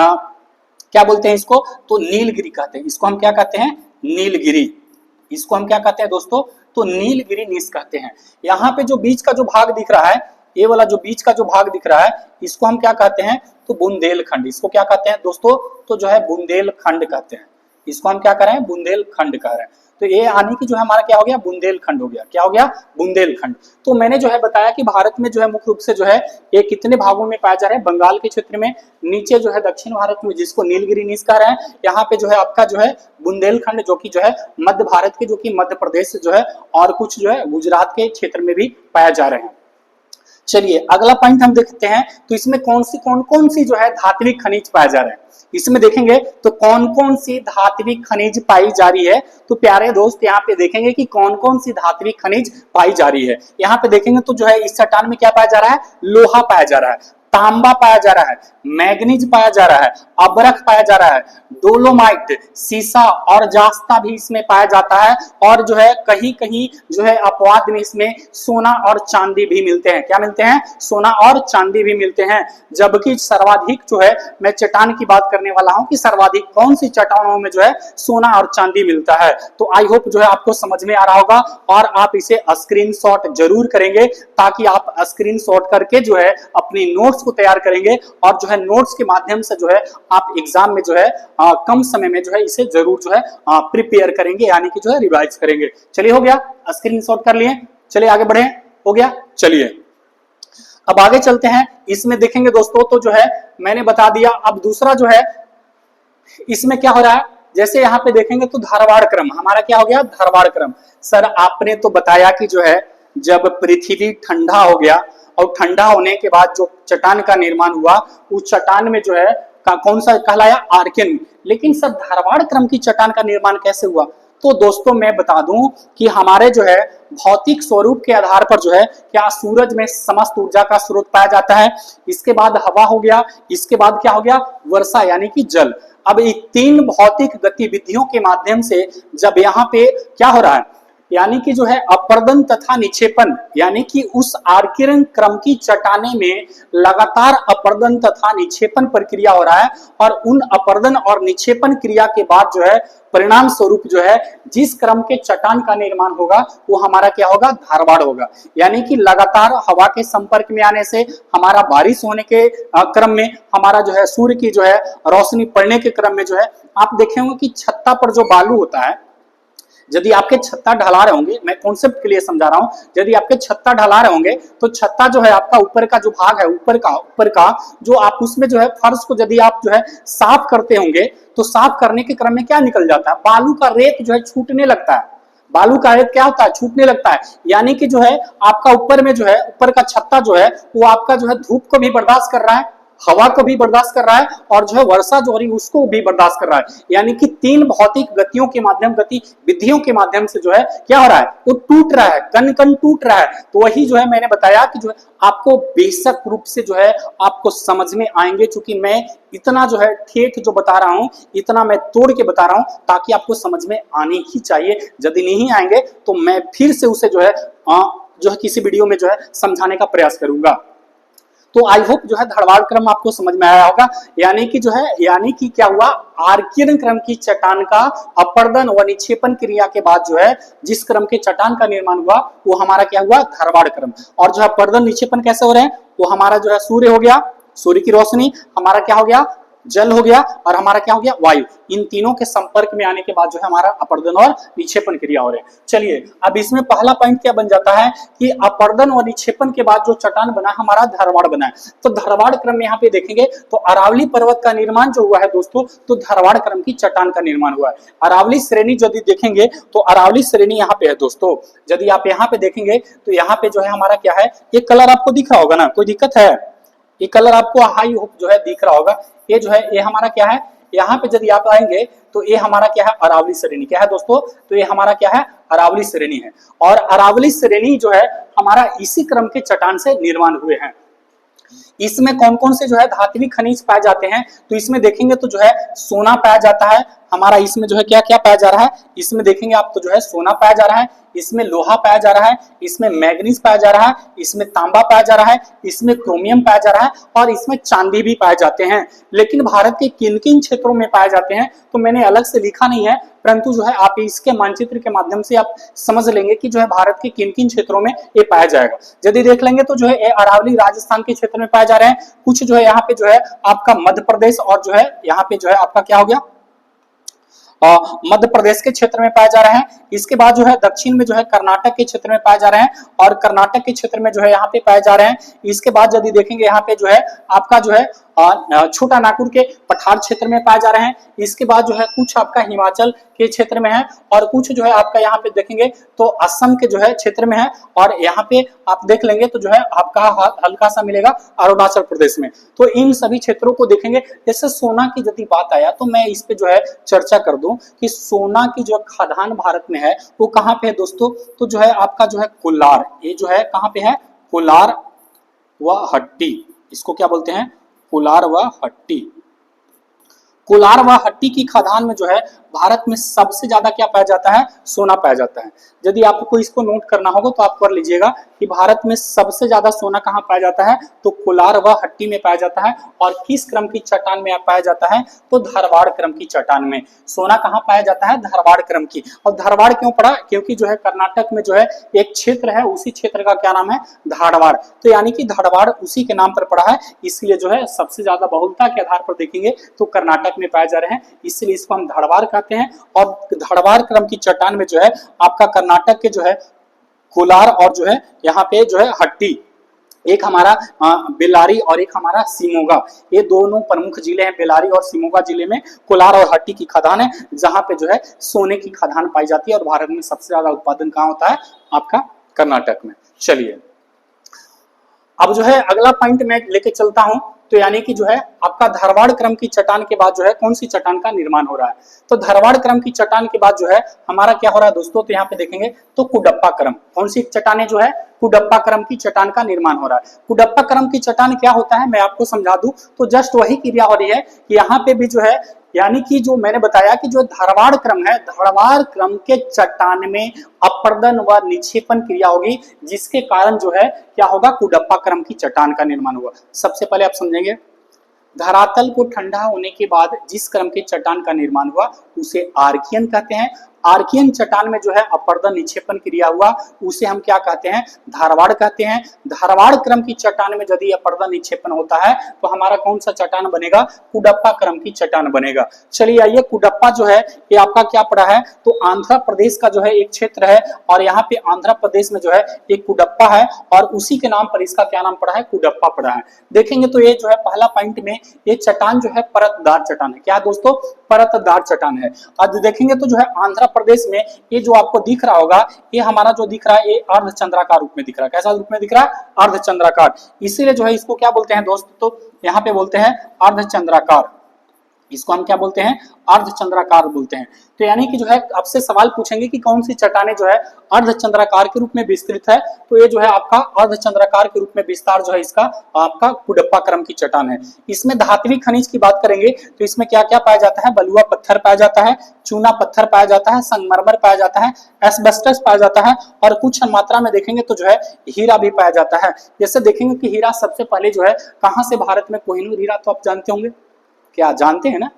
क्या बोलते हैं इसको, तो नीलगिरी कहते हैं। इसको हम क्या कहते हैं, नीलगिरी। इसको हम क्या कहते हैं दोस्तों, तो नीलगिरी नीस कहते हैं। यहाँ पे जो बीच का जो भाग दिख रहा है, ये वाला जो बीच का जो भाग दिख रहा है, इसको हम क्या कहते हैं, तो बुंदेलखंड। इसको क्या कहते हैं दोस्तों, तो जो है बुंदेलखंड कहते हैं। इसको हम क्या कर रहे हैं, बुंदेलखंड कह रहे हैं। तो ये यानी कि जो है हमारा क्या हो गया, बुंदेलखंड हो गया। क्या हो गया, बुंदेलखंड। तो मैंने जो है बताया कि भारत में जो है मुख्य रूप से जो है ये कितने भागों में पाया जा रहा है, बंगाल के क्षेत्र में, नीचे जो है दक्षिण भारत में जिसको नीलगिरी नीस कह रहे हैं, यहाँ पे जो है आपका जो है बुंदेलखंड, जो कि जो है मध्य भारत के, जो कि मध्य प्रदेश जो है और कुछ जो है गुजरात के क्षेत्र में भी पाया जा रहे हैं। चलिए अगला पॉइंट हम देखते हैं, तो इसमें कौन कौन सी जो है धात्विक खनिज पाए जा रहे हैं। इसमें देखेंगे तो कौन कौन सी धात्विक खनिज पाई जा रही है। तो प्यारे दोस्त यहाँ पे देखेंगे कि कौन कौन सी धात्विक खनिज पाई जा रही है। यहाँ पे देखेंगे तो जो है इस चट्टान में क्या पाया जा रहा है, लोहा पाया जा रहा है। तांबा पाया जा रहा है, मैग्नीज पाया जा रहा है, अबरख पाया जा रहा है, डोलोमाइट, सीसा और जास्ता भी इसमें पाया जाता है। और जो है कहीं कहीं जो है अपवाद में इसमें सोना और चांदी भी मिलते हैं। क्या मिलते हैं? सोना और चांदी भी मिलते हैं। जबकि सर्वाधिक जो है मैं चट्टान की बात करने वाला हूं कि सर्वाधिक कौन सी चट्टानों में जो है सोना और चांदी मिलता है। तो आई होप जो है आपको समझ में आ रहा होगा और आप इसे स्क्रीनशॉट जरूर करेंगे, ताकि आप स्क्रीनशॉट करके जो है अपनी नोट्स को तैयार करेंगे और जो है नोट्स के माध्यम से जो है आप एग्जाम में जो है कम समय में जो है इसे जरूर जो है प्रिपेयर करेंगे, यानी कि जो है रिवाइज करेंगे। चलिए, हो गया, स्क्रीनशॉट कर लिए। चलिए आगे बढ़े, हो गया। चलिए अब आगे चलते हैं। इसमें देखेंगे दोस्तों तो जो है मैंने बता दिया। अब दूसरा जो है इसमें क्या हो रहा है, जैसे यहाँ पे देखेंगे तो धारवाड़ क्रम हमारा क्या हो गया, धारवाड़ क्रम। सर आपने तो बताया कि जो है जब पृथ्वी ठंडा हो गया और ठंडा होने के बाद जो चट्टान का निर्माण हुआ, उस चट्टान में जो है कौन सा कहलाया, आर्कियन। लेकिन सर धारवाड़ क्रम की चट्टान का निर्माण कैसे हुआ? तो दोस्तों मैं बता दूं कि हमारे जो है भौतिक स्वरूप के आधार पर जो है क्या सूरज में समस्त ऊर्जा का स्रोत पाया जाता है, इसके बाद हवा हो गया, इसके बाद क्या हो गया, वर्षा यानी कि जल। अब ये तीन भौतिक गतिविधियों के माध्यम से जब यहाँ पे क्या हो रहा है, यानी कि जो है अपर्दन तथा निक्षेपण, यानी कि उस आर्कियन क्रम की चट्टाने में लगातार अपर्दन तथा निक्षेपण प्रक्रिया हो रहा है। और उन अपर्दन और निक्षेपण क्रिया के बाद जो है परिणाम स्वरूप जो है जिस क्रम के चट्टान का निर्माण होगा वो हमारा क्या होगा, धारवाड़ होगा। यानी कि लगातार हवा के संपर्क में आने से, हमारा बारिश होने के क्रम में, हमारा जो है सूर्य की जो है रोशनी पड़ने के क्रम में जो है आप देखेंगे कि छत्ता पर जो बालू होता है, यदि आपके छत्ता ढला रहे होंगे, मैं कॉन्सेप्ट के लिए समझा रहा हूं, यदि आपके छत्ता ढला रहे होंगे तो छत्ता जो है आपका ऊपर का जो भाग है, ऊपर का जो आप उसमें जो है फर्श को यदि आप जो है साफ करते होंगे तो साफ करने के क्रम में क्या निकल जाता है, बालू का रेत जो है छूटने लगता है। बालू का रेत क्या होता है, छूटने लगता है। यानी कि जो है आपका ऊपर में जो है ऊपर का छत्ता जो है वो आपका जो है धूप को भी बर्दाश्त कर रहा है, हवा को भी बर्दाश्त कर रहा है और जो है वर्षा जो हो रही है उसको भी बर्दाश्त कर रहा है। यानी कि तीन भौतिक गतियों के माध्यम, गतिविधियों के माध्यम से जो है क्या हो रहा है, वो टूट रहा है, कण कण टूट रहा है। तो वही जो है मैंने बताया कि जो है आपको बेशक रूप से जो है आपको समझ में आएंगे, क्योंकि मैं इतना जो है ठेठ जो बता रहा हूं, इतना मैं तोड़ के बता रहा हूं ताकि आपको समझ में आने ही चाहिए। यदि नहीं आएंगे तो मैं फिर से उसे जो है किसी वीडियो में जो है समझाने का प्रयास करूंगा। तो आई होप जो है धारवाड़ क्रम आपको समझ में आया होगा। यानी कि जो है, यानी कि क्या हुआ, आर्कियन क्रम की चट्टान का अपर्दन व निक्षेपण क्रिया के बाद जो है जिस क्रम के चट्टान का निर्माण हुआ वो हमारा क्या हुआ, धारवाड़ क्रम। और जो है अपर्दन निक्षेपण कैसे हो रहे हैं, वो हमारा जो है सूर्य हो गया, सूर्य की रोशनी, हमारा क्या हो गया, जल हो गया, और हमारा क्या हो गया, वायु। इन तीनों के संपर्क में आने के बाद जो है हमारा अपर्दन और निक्षेपण क्रिया हो रहे हैं। चलिए अब इसमें पहला पॉइंट क्या बन जाता है कि अपर्दन और निक्षेपण के बाद जो चट्टान बना हमारा, धारवाड़ बना है। तो धारवाड़ क्रम में यहाँ पे देखेंगे तो अरावली पर्वत का निर्माण जो हुआ है दोस्तों, तो धारवाड़ क्रम की चट्टान का निर्माण हुआ है। अरावली श्रेणी यदि देखेंगे तो अरावली श्रेणी यहाँ पे है दोस्तों। यदि आप यहाँ पे देखेंगे तो यहाँ पे जो है हमारा क्या है, ये कलर आपको दिख रहा होगा ना, कोई दिक्कत है, ये कलर आपको हाई होप जो है दिख रहा होगा। ये जो है ये हमारा क्या है, यहाँ पे यदि आप आएंगे तो ये हमारा क्या है, अरावली श्रेणी। क्या है दोस्तों, तो ये हमारा क्या है, अरावली श्रेणी है। और अरावली श्रेणी जो है हमारा इसी क्रम के चट्टान से निर्माण हुए हैं। इसमें कौन कौन से जो है धात्विक खनिज पाए जाते हैं, तो इसमें देखेंगे तो जो है सोना पाया जाता है हमारा। इसमें जो है क्या क्या पाया जा रहा है, इसमें देखेंगे आप तो जो है सोना पाया जा रहा है, इसमें लोहा पाया जा रहा है, इसमें मैग्नीज पाया जा रहा है, इसमें तांबा पाया जा रहा है, इसमें क्रोमियम पाया जा रहा है और इसमें चांदी भी पाए जाते हैं। लेकिन भारत के किन किन क्षेत्रों में पाए जाते हैं तो मैंने अलग से लिखा नहीं है, परंतु जो है आप इसके मानचित्र के माध्यम से आप समझ लेंगे कि जो है भारत के किन किन क्षेत्रों में ये पाया जाएगा। यदि देख लेंगे तो जो है अरावली राजस्थान के क्षेत्र में पाए जा रहे हैं, कुछ जो है यहाँ पे जो है आपका मध्य प्रदेश और जो है यहाँ पे जो है आपका क्या हो गया, मध्य प्रदेश के क्षेत्र में पाए जा रहे हैं। इसके बाद जो है दक्षिण में जो है कर्नाटक के क्षेत्र में पाए जा रहे हैं और कर्नाटक के क्षेत्र में जो है यहाँ पे पाए जा रहे हैं। इसके बाद यदि देखेंगे यहाँ पे जो है आपका जो है छोटा नागपुर के पठार क्षेत्र में पाए जा रहे हैं। इसके बाद जो है कुछ आपका हिमाचल के क्षेत्र में है और कुछ जो है आपका यहाँ पे देखेंगे तो असम के जो है क्षेत्र में है और यहाँ पे आप देख लेंगे तो जो है आपका हल्का सा मिलेगा अरुणाचल प्रदेश में। तो इन सभी क्षेत्रों को देखेंगे। जैसे सोना की यदि बात आया तो मैं इस पे जो है चर्चा कर दूं कि सोना की जो खदान भारत में है वो कहाँ पे है दोस्तों, तो जो है आपका जो है कोलार, ये जो है कहाँ पे है, कोलार व हट्टी, इसको क्या बोलते हैं? कोलार व हट्टी। कोलार व हट्टी की खदान में जो है भारत में सबसे ज्यादा क्या पाया जाता है? सोना पाया जाता है। यदि आपको इसको नोट करना होगा तो आप कर लीजिएगा कि भारत में सबसे ज्यादा सोना कहाँ पाया जाता है? तो कोलार व हट्टी में पाया जाता है। और किस क्रम की चट्टान में पाया जाता है? तो धारवाड़ क्रम की चट्टान में। सोना कहाँ पाया जाता है? धारवाड़ क्रम की। और धारवाड़ क्यों पड़ा? क्योंकि जो है कर्नाटक में जो है एक क्षेत्र है, उसी क्षेत्र का क्या नाम है? धारवाड़। तो यानी कि धारवाड़ उसी के नाम पर पड़ा है, इसलिए जो है सबसे ज्यादा बहुलता के आधार पर देखेंगे तो कर्नाटक में पाए जा रहे हैं, इसलिए इसको हम धारवाड़ कहते हैं। और धारवाड़ क्रम की चट्टान में जो है आपका कर्नाटक के जो है कोलार और जो है यहाँ पे जो है हट्टी, एक हमारा बेल्लारी और एक हमारा शिमोगा, ये दोनों प्रमुख जिले हैं। बेल्लारी और शिमोगा जिले में कोलार और हट्टी की खदान है, जहां पे जो है सोने की खदान पाई जाती है। और भारत में सबसे ज्यादा उत्पादन कहाँ होता है? आपका कर्नाटक में। चलिए अब जो है अगला पॉइंट मैं लेके चलता हूं। तो यानी कि जो है आपका धारवाड़ क्रम की चट्टान के बाद जो है कौन सी चट्टान का निर्माण हो रहा है? तो धारवाड़ क्रम की चट्टान के बाद जो है हमारा क्या हो रहा है दोस्तों? तो यहाँ पे देखेंगे तो कुडप्पा क्रम। कौन सी चट्टाने जो है? कुडप्पा क्रम की चट्टान का निर्माण हो रहा है। कुडप्पा क्रम की चट्टान क्या होता है मैं आपको समझा दूं तो जस्ट वही क्रिया हो रही है कि यहाँ पे भी जो है यानी कि जो मैंने बताया कि जो धारवाड़ क्रम है, धारवाड़ क्रम के चट्टान में अपर्दन व निक्षेपण क्रिया होगी, जिसके कारण जो है क्या होगा? कुडप्पा क्रम की चट्टान का निर्माण हुआ। सबसे पहले आप समझेंगे धरातल को ठंडा होने के बाद जिस क्रम की चट्टान का निर्माण हुआ उसे आर्कियन कहते हैं। आर्कियन चट्टान में जो है अपर्दन निक्षेपण क्रिया हुआ, उसे हम क्या कहते हैं? धारवाड़ कहते हैं। धारवाड़ क्रम की चट्टान में यदि अपर्दन निक्षेपण होता है तो हमारा कौन सा चट्टान बनेगा? कुडप्पा क्रम की चट्टान बनेगा। चलिए आइए, कुडप्पा जो है ये आपका क्या पड़ा है? तो आंध्र प्रदेश का जो है एक क्षेत्र है, और यहाँ पे आंध्र प्रदेश में जो है एक कुडप्पा है, और उसी के नाम पर इसका क्या नाम पड़ा है? कुडप्पा पड़ा है। देखेंगे तो ये जो है पहला पॉइंट में ये चट्टान जो है परतदार चट्टान है। क्या है दोस्तों? परतदार चट्टान है। आज देखेंगे तो जो है आंध्र प्रदेश में ये जो आपको दिख रहा होगा, ये हमारा जो दिख रहा है ये अर्धचंद्राकार रूप में दिख रहा है। कैसा रूप में दिख रहा है? अर्धचंद्राकार। इसीलिए जो है इसको क्या बोलते हैं दोस्त? तो यहाँ पे बोलते हैं अर्धचंद्राकार। इसको हम क्या बोलते हैं? अर्धचंद्राकार बोलते हैं। तो यानी कि जो है आपसे सवाल पूछेंगे कि कौन सी चट्टानें जो है अर्धचंद्राकार के रूप में विस्तृत है, तो ये जो है आपका अर्धचंद्राकार के रूप में विस्तार जो है इसका आपका कुडप्पा क्रम की चट्टान है। इसमें धात्विक खनिज की बात करेंगे तो इसमें क्या क्या पाया जाता है? बलुआ पत्थर पाया जाता है, चूना पत्थर पाया जाता है, संगमरमर पाया जाता है, एस्बेस्टस पाया जाता है, और कुछ मात्रा में देखेंगे तो जो है हीरा भी पाया जाता है। जैसे देखेंगे कि हीरा सबसे पहले जो है कहां से भारत में? कोहिनूर हीरा तो आप जानते होंगे, क्या जानते हैं ना?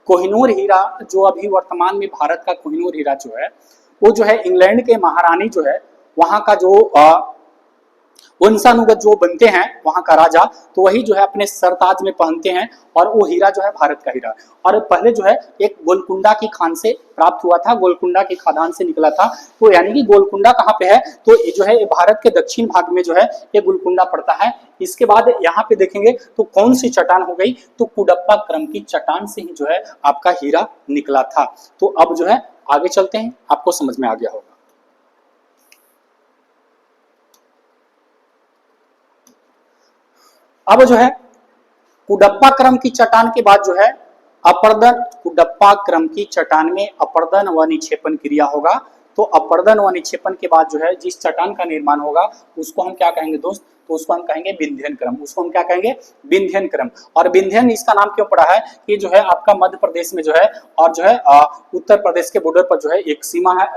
कोहिनूर हीरा जो अभी वर्तमान में भारत का कोहिनूर हीरा जो है वो जो है इंग्लैंड के महारानी जो है वहां का जो वंशानुगत जो बनते हैं वहां का राजा, तो वही जो है अपने सरताज में पहनते हैं, और वो हीरा जो है भारत का हीरा। और पहले जो है एक गोलकुंडा की खान से प्राप्त हुआ था, गोलकुंडा की खदान से निकला था। तो यानी कि गोलकुंडा कहाँ पे है? तो ये जो है भारत के दक्षिण भाग में जो है ये गोलकुंडा पड़ता है। इसके बाद यहाँ पे देखेंगे तो कौन सी चट्टान हो गई? तो कुडप्पा क्रम की चट्टान से ही जो है आपका हीरा निकला था। तो अब जो है आगे चलते हैं, आपको समझ में आ गया होगा। अब जो है कुडप्पा क्रम की चट्टान के बाद जो है अपर्दन, कुडप्पा क्रम की चट्टान में अपर्दन व निक्षेपण क्रिया होगा। तो अपर्दन व निक्षेपण के बाद जो है जिस चट्टान का निर्माण होगा उसको हम क्या कहेंगे दोस्त? तो उसको हम कहेंगे विंध्यन क्रम। उसको हम क्या कहेंगे? विंध्यन क्रम। और विंध्यन इसका नाम क्यों पड़ा है? कि जो है आपका मध्य प्रदेश में जो है और जो है उत्तर प्रदेश के बॉर्डर पर जो है एक सीमा है,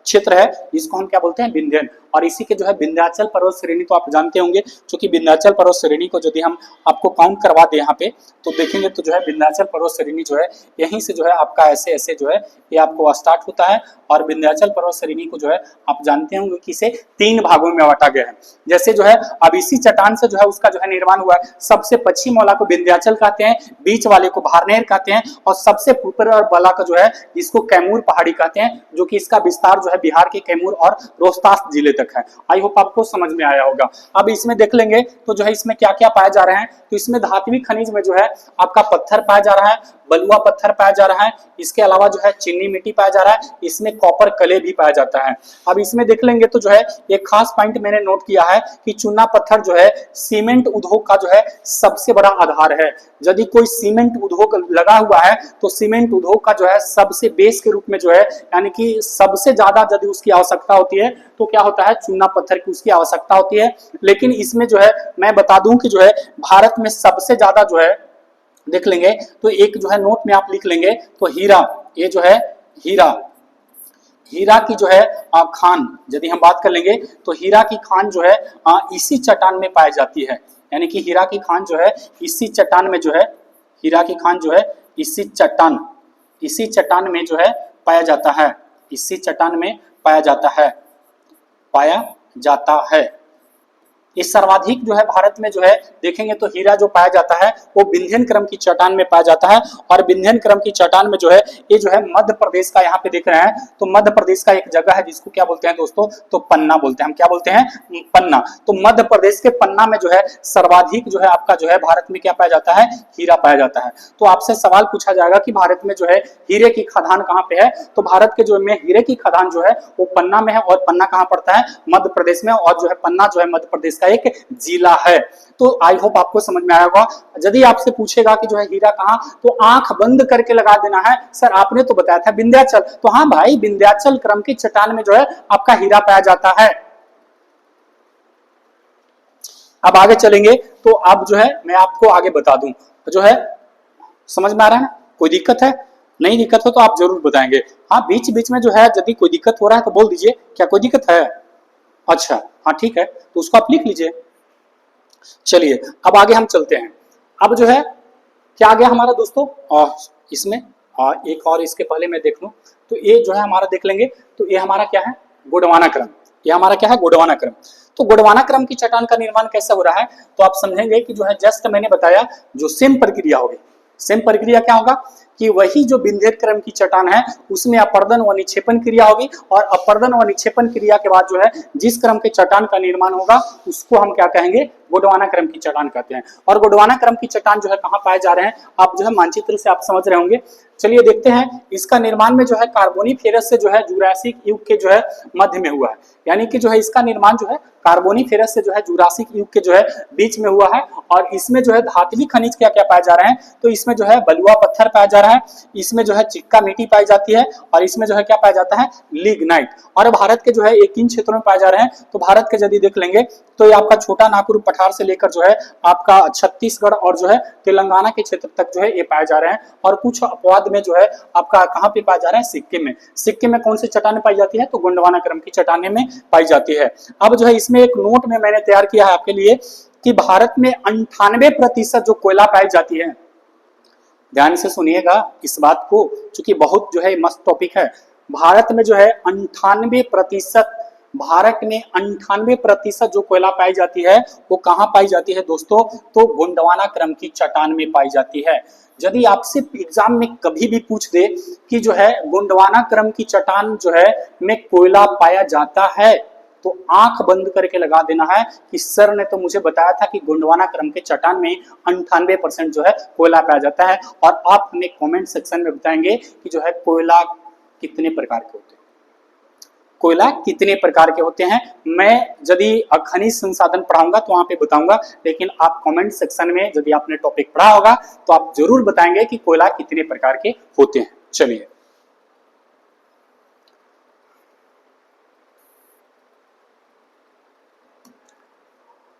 क्षेत्र है, जिसको हम क्या बोलते हैं? विंध्यन। और इसी के जो है विंध्याचल पर्वत श्रेणी तो आप जानते होंगे, क्योंकि विंध्याचल पर्वत श्रेणी को यदि हम आपको काउंट करवा दे यहाँ पे तो देखेंगे तो जो है विंध्याचल पर्वत श्रेणी जो है यहीं से जो है आपका ऐसे ऐसे जो है ये आपको स्टार्ट होता है। और विंध्याचल पर्वत श्रेणी को जो है आप जानते होंगे कि इसे 3 भागों में बांटा गया है। जैसे जो है अब इसी चट्टान से जो है उसका जो है निर्माण हुआ है। सबसे पश्चिम वाला को विंध्याचल कहते हैं, बीच वाले को भारनेर कहते हैं, और सबसे ऊपर वाला का जो है इसको कैमूर पहाड़ी कहते हैं, जो कि इसका विस्तार जो है बिहार के कैमूर और रोहतास जिले तक है। आई होप आपको समझ में आया होगा। अब इसमें देख लेंगे तो जो है इसमें क्या क्या पाया जा रहा है। तो इसमें धात्विक खनिज में जो है आपका पत्थर पाया जा रहा है, बलुआ पत्थर पाया जा रहा है, इसके अलावा जो है चीनी मिट्टी पाया जा रहा है, इसमें कॉपर कले भी पाया जाता है। अब इसमें देख लेंगे तो जो है एक खास पॉइंट मैंने नोट किया है कि चूना पत्थर जो है सीमेंट उद्योग का जो है सबसे बड़ा आधार है। यदि कोई सीमेंट उद्योग लगा हुआ है तो सीमेंट उद्योग का जो है सबसे बेस के रूप में जो है, यानी कि सबसे ज्यादा यदि उसकी आवश्यकता होती है तो क्या होता है, चूना पत्थर की उसकी आवश्यकता होती है। लेकिन इसमें जो है मैं बता दूं कि जो है भारत में सबसे ज्यादा जो है देख लेंगे तो एक जो है नोट में आप लिख लेंगे तो हीरा, ये जो है हीरा, हीरा की जो है खान, यदि हम बात कर लेंगे तो हीरा की खान जो है इसी चट्टान में पाई जाती है। यानी कि हीरा की खान जो है इसी चट्टान में जो है, हीरा की खान जो है इसी चट्टान में जो है पाया जाता है, इसी चट्टान में पाया जाता है। इस सर्वाधिक जो है भारत में जो है देखेंगे तो हीरा जो पाया जाता है वो विंध्यन क्रम की चट्टान में पाया जाता है। और विंध्यन क्रम की चट्टान में जो है ये जो है मध्य प्रदेश का, यहाँ पे देख रहे हैं तो मध्य प्रदेश का एक जगह है जिसको क्या बोलते हैं दोस्तों, तो पन्ना बोलते हैं। हम क्या बोलते हैं, पन्ना। तो मध्य प्रदेश के पन्ना में जो है सर्वाधिक जो है आपका जो है भारत में क्या पाया जाता है, हीरा पाया जाता है। तो आपसे सवाल पूछा जाएगा कि भारत में जो है हीरे की खदान कहाँ पे है, तो भारत के जो में हीरे की खदान जो है वो पन्ना में है। और पन्ना कहाँ पड़ता है, मध्य प्रदेश में। और जो है पन्ना जो है मध्य प्रदेश का एक जिला है। तो आई होप आपको समझ में आया होगा। यदि आपसे पूछेगा कि जो है हीरा कहाँ, तो आंख बंद करके लगा देना है। सर आपने तो बताया था विंध्याचल, तो हाँ भाई विंध्याचल क्रम की चट्टान में जो है आपका हीरा पाया जाता है। अब आगे चलेंगे तो अब जो है मैं आपको आगे बता दूं, जो है समझ में आ रहा है ना, कोई दिक्कत है, नहीं दिक्कत हो तो आप जरूर बताएंगे। हाँ बीच बीच में जो है यदि कोई दिक्कत हो रहा है तो बोल दीजिए, क्या कोई दिक्कत है? अच्छा हाँ ठीक है, तो उसको आप लिख लीजिए। चलिए अब आगे हम चलते हैं। अब जो है क्या आ गया हमारा दोस्तों, और इसमें एक और इसके पहले मैं देख लूं तो ये जो है हमारा देख लेंगे तो ये हमारा क्या है, गोंडवाना क्रम। ये हमारा क्या है, गोंडवाना क्रम। तो गोंडवाना क्रम की चट्टान का निर्माण कैसे हो रहा है, तो आप समझेंगे कि जो है जस्ट मैंने बताया जो सेम प्रक्रिया होगी। सेम प्रक्रिया क्या होगा कि वही जो विंध्य क्रम की चट्टान है उसमें अपर्दन व निक्षेपण क्रिया होगी। और अपर्दन व निक्षेपण क्रिया के बाद जो है जिस क्रम के चट्टान का निर्माण होगा उसको हम क्या कहेंगे, गोंडवाना क्रम की चट्टान कहते हैं। और गोंडवाना क्रम की चट्टान जो है कहाँ पाए जा रहे हैं, आप जो है मानचित्र से आप समझ रहे होंगे। चलिए देखते हैं, इसका निर्माण में जो है कार्बोनिफेरस से जो है जुरासिक युग के जो है मध्य में हुआ है। यानी कि जो है इसका निर्माण जो है कार्बोनिफेरस से जो है जुरासिक युग के जो है बीच में हुआ है। और इसमें जो है धात्विक खनिज क्या क्या पाए जा रहे हैं, तो इसमें जो है बलुआ पत्थर पाया जा रहा है, इसमें जो है चिक्का मिट्टी पाई जाती है, और इसमें जो है क्या पाया जाता है, लिग्नाइट। और भारत के जो है एक इन क्षेत्रों में पाए जा रहे हैं। तो भारत के यदि देख लेंगे तो ये आपका छोटा नागपुर पठार से लेकर जो है आपका छत्तीसगढ़ और जो है तेलंगाना के क्षेत्र तक जो है ये पाए जा रहे हैं। और कुछ अपवाद में जो है आपका कहाँ पे पाया जा रहा है, सिक्किम में। सिक्किम में कौन सी चट्टानें पाई जाती है, तो गोंडवाना क्रम की चट्टानें में पाई जाती है। अब जो है इसमें एक नोट में मैंने तैयार किया है आपके लिए कि भारत में 98% जो कोयला पाई जाती है, ध्यान से सुनिएगा इस बात को क्योंकि बहुत जो है मस्त टॉपिक है। भारत में जो है 98%, भारत में 98% जो कोयला पाई जाती है वो कहाँ पाई जाती है दोस्तों, तो गोंडवाना क्रम की चट्टान में पाई जाती है। यदि आपसे एग्जाम में कभी भी पूछ दे कि जो है गोंडवाना क्रम की चट्टान जो है में कोयला पाया जाता है, तो आंख बंद करके लगा देना है कि सर ने तो मुझे बताया था कि गोंडवाना क्रम के चट्टान में 98% जो है कोयला पाया जाता है। और आप हमें कमेंट सेक्शन में बताएंगे कि जो है कोयला कितने प्रकार के होते हैं, कोयला कितने प्रकार के होते हैं। मैं यदि खनिज संसाधन पढ़ाऊंगा तो वहां पे बताऊंगा, लेकिन आप कमेंट सेक्शन में यदि आपने टॉपिक पढ़ा होगा तो आप जरूर बताएंगे कि कोयला कितने प्रकार के होते हैं। चलिए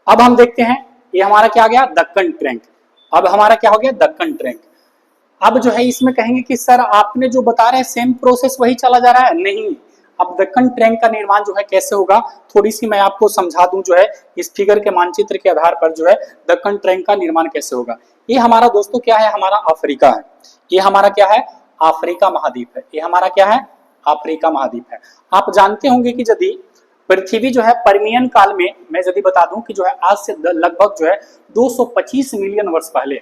अब हम देखते हैं, ये हमारा क्या आ गया, दक्कन ट्रैंक। अब हमारा क्या हो गया, दक्कन ट्रैंक। अब जो है इसमें कहेंगे कि सर आपने जो बता रहे हैं सेम प्रोसेस वही चला जा रहा है, नहीं। अब दक्कन ट्रैंक का निर्माण जो है कैसे होगा, थोड़ी सी मैं आपको समझा दूं जो है इस फिगर के मानचित्र के आधार पर जो है दक्कन ट्रैंक का निर्माण कैसे होगा। ये हमारा दोस्तों क्या है, हमारा अफ्रीका है। ये हमारा क्या है, अफ्रीका महाद्वीप है। ये हमारा क्या है, अफ्रीका महाद्वीप है। आप जानते होंगे कि यदि पृथ्वी जो है परमियन काल में, मैं यदि बता दूं कि जो है आज से लगभग जो है 225 मिलियन वर्ष पहले,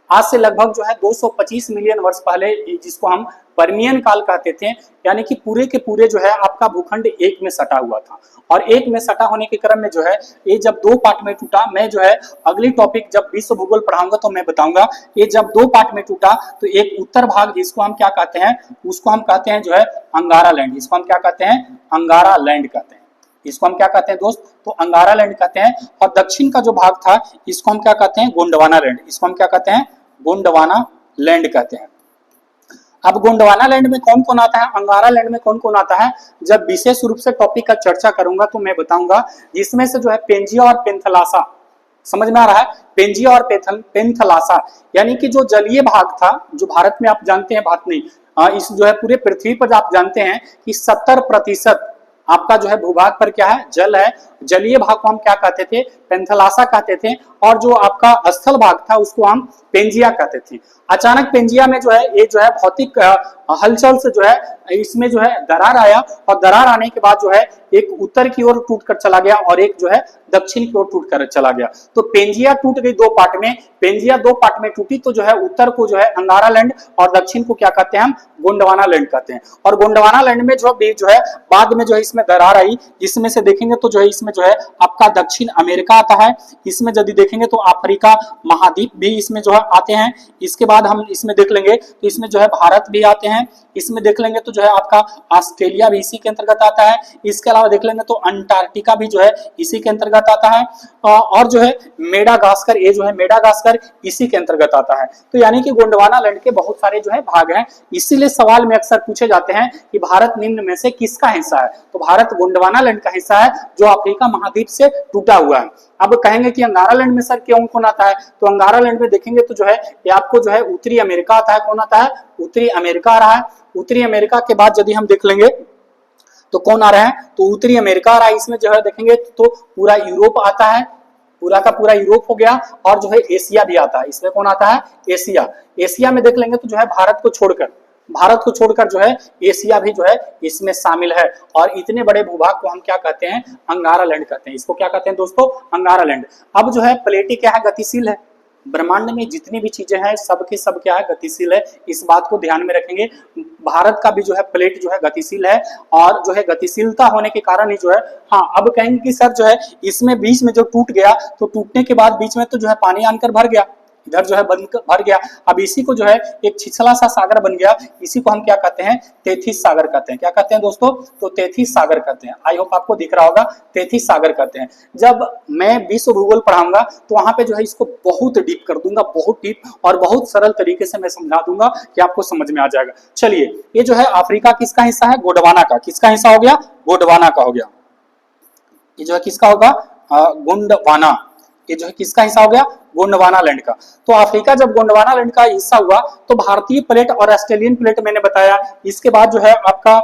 आज से लगभग जो है 225 मिलियन वर्ष पहले, जिसको हम परमियन काल कहते थे, यानी कि पूरे के पूरे जो है आपका भूखंड एक में सटा हुआ था। और एक में सटा होने के क्रम में जो है ये जब दो पार्ट में टूटा, मैं जो है अगली टॉपिक जब विश्व भूगोल पढ़ाऊंगा तो मैं बताऊंगा, ये जब दो पार्ट में टूटा तो एक उत्तर भाग, जिसको हम क्या कहते हैं, उसको हम कहते हैं जो है अंगारा लैंड। इसको हम क्या कहते हैं, अंगारा लैंड कहते हैं। इसको हम क्या कहते हैं दोस्त, तो अंगारा लैंड कहते हैं। और दक्षिण का जो भाग था इसको हम क्या कहते हैं, गोंडवाना लैंड। इसको हम क्या कहते हैं, गोंडवाना लैंड कहते हैं। अब गोंडवाना लैंड में कौन कौन आता है, अंगारा लैंड में कौन कौन आता है, जब विशेष रूप से टॉपिक का चर्चा करूंगा तो मैं बताऊंगा। जिसमें से जो है पेंजिया और पेंथलासा, समझ में आ रहा है, पेंजिया और पेंथलासा, यानी कि जो जलीय भाग था, जो भारत में आप जानते हैं, भारत नहीं, इस जो है पूरे पृथ्वी पर आप जानते हैं कि 70% आपका जो है भूभाग पर क्या है, जल है। जलीय भाग को हम क्या कहते थे, पेंथलासा कहते थे। और जो आपका स्थल भाग था उसको हम पेंजिया कहते थे। अचानक पेंजिया में जो है ये जो है भौतिक हलचल से जो है इसमें जो है दरार आया, और दरार आने के बाद जो है एक उत्तर की ओर टूट कर चला गया और एक जो है दक्षिण की ओर टूट कर चला गया। तो पेंजिया टूट गई दो पार्ट में, पेंजिया दो पार्ट में टूटी, तो जो है उत्तर को जो है अंगारा लैंड और दक्षिण को क्या कहते हैं, हम गोंडवाना लैंड कहते हैं। और गोंडवाना लैंड में जो है बाद में जो है इसमें दरार आई, जिसमें से देखेंगे तो जो है इसमें जो है आपका दक्षिण अमेरिका आता है। इसमें यदि देखेंगे तो अफ्रीका महाद्वीप भी इसमें जो है आते हैं। इसके बाद हम इसमें देख लेंगे तो इसमें जो है भारत भी आते हैं। इसमें देख लेंगे तो जो है आपका ऑस्ट्रेलिया भी इसी के अंतर्गत आता है। इसके अलावा देख लेंगे तो अंटार्कटिका भी जो है इसी के अंतर्गत आता है। और जो है मेडागास्कर, ये जो है मेडागास्कर इसी के अंतर्गत आता है। तो यानी कि गोंडवाना लैंड के बहुत सारे जो है भाग हैं। इसीलिए सवाल में अक्सर पूछे जाते हैं कि भारत निम्न में से किसका हिस्सा है, तो भारत गोंडवाना लैंड का हिस्सा है, जो अफ्रीका महाद्वीप से टूटा हुआ है। अब कहेंगे कि अंगारा लैंड में सर क्यों कौन आता है, तो अंगारा लैंड में देखेंगे तो जो है ये आपको जो है उत्तरी अमेरिका आता है। कौन आता है, उत्तरी अमेरिका आ रहा है। उत्तरी अमेरिका के बाद यदि हम देख लेंगे तो कौन आ रहा है, तो उत्तरी अमेरिका आ रहा है। इसमें जो है देखेंगे तो पूरा यूरोप आता है, पूरा का पूरा यूरोप हो गया। और जो है एशिया भी आता है। इसमें कौन आता है, एशिया। एशिया में देख लेंगे तो जो है भारत को छोड़कर जो है एशिया भी जो है इसमें शामिल है। और इतने बड़े भूभाग को हम क्या कहते हैं, अंगारा लैंड कहते हैं। इसको क्या कहते हैं दोस्तों, अंगारा लैंड। अब जो है प्लेटें क्या है, गतिशील है। ब्रह्मांड में जितनी भी चीजें हैं सब के सब क्या है, गतिशील है। इस बात को ध्यान में रखेंगे। भारत का भी जो है प्लेट जो है गतिशील है। और जो है गतिशीलता होने के कारण ही जो है, हाँ अब कहेंगे कि सर जो है इसमें बीच में जो टूट गया, तो टूटने के बाद बीच में तो जो है पानी आकर भर गया, इधर जो है भर गया। अब इसी को जो है एक छिछला सा सागर बन गया। इसी को हम क्या कहते हैं, तेथिस सागर कहते हैं। क्या कहते हैं दोस्तों, तो तेथिस सागर कहते हैं। आई होप आपको दिख रहा होगा, तेथिस सागर कहते हैं। जब मैं विश्व भूगोल पढ़ाऊंगा तो वहां पे जो है इसको बहुत डीप कर दूंगा, बहुत डीप, और बहुत सरल तरीके से मैं समझा दूंगा कि आपको समझ में आ जाएगा। चलिए, ये जो है अफ्रीका किसका हिस्सा है, गोंडवाना का। किसका हिस्सा हो गया, गोंडवाना का हो गया। ये जो है किसका होगा, गोंडवाना। ये जो है किसका हिस्सा हो गया, गोंडवाना लैंड का। तो अफ्रीका जब गोंडवाना लैंड का हिस्सा हुआ तो भारतीय प्लेट और ऑस्ट्रेलियन प्लेट मैंने बताया। इसके बाद जो है आपका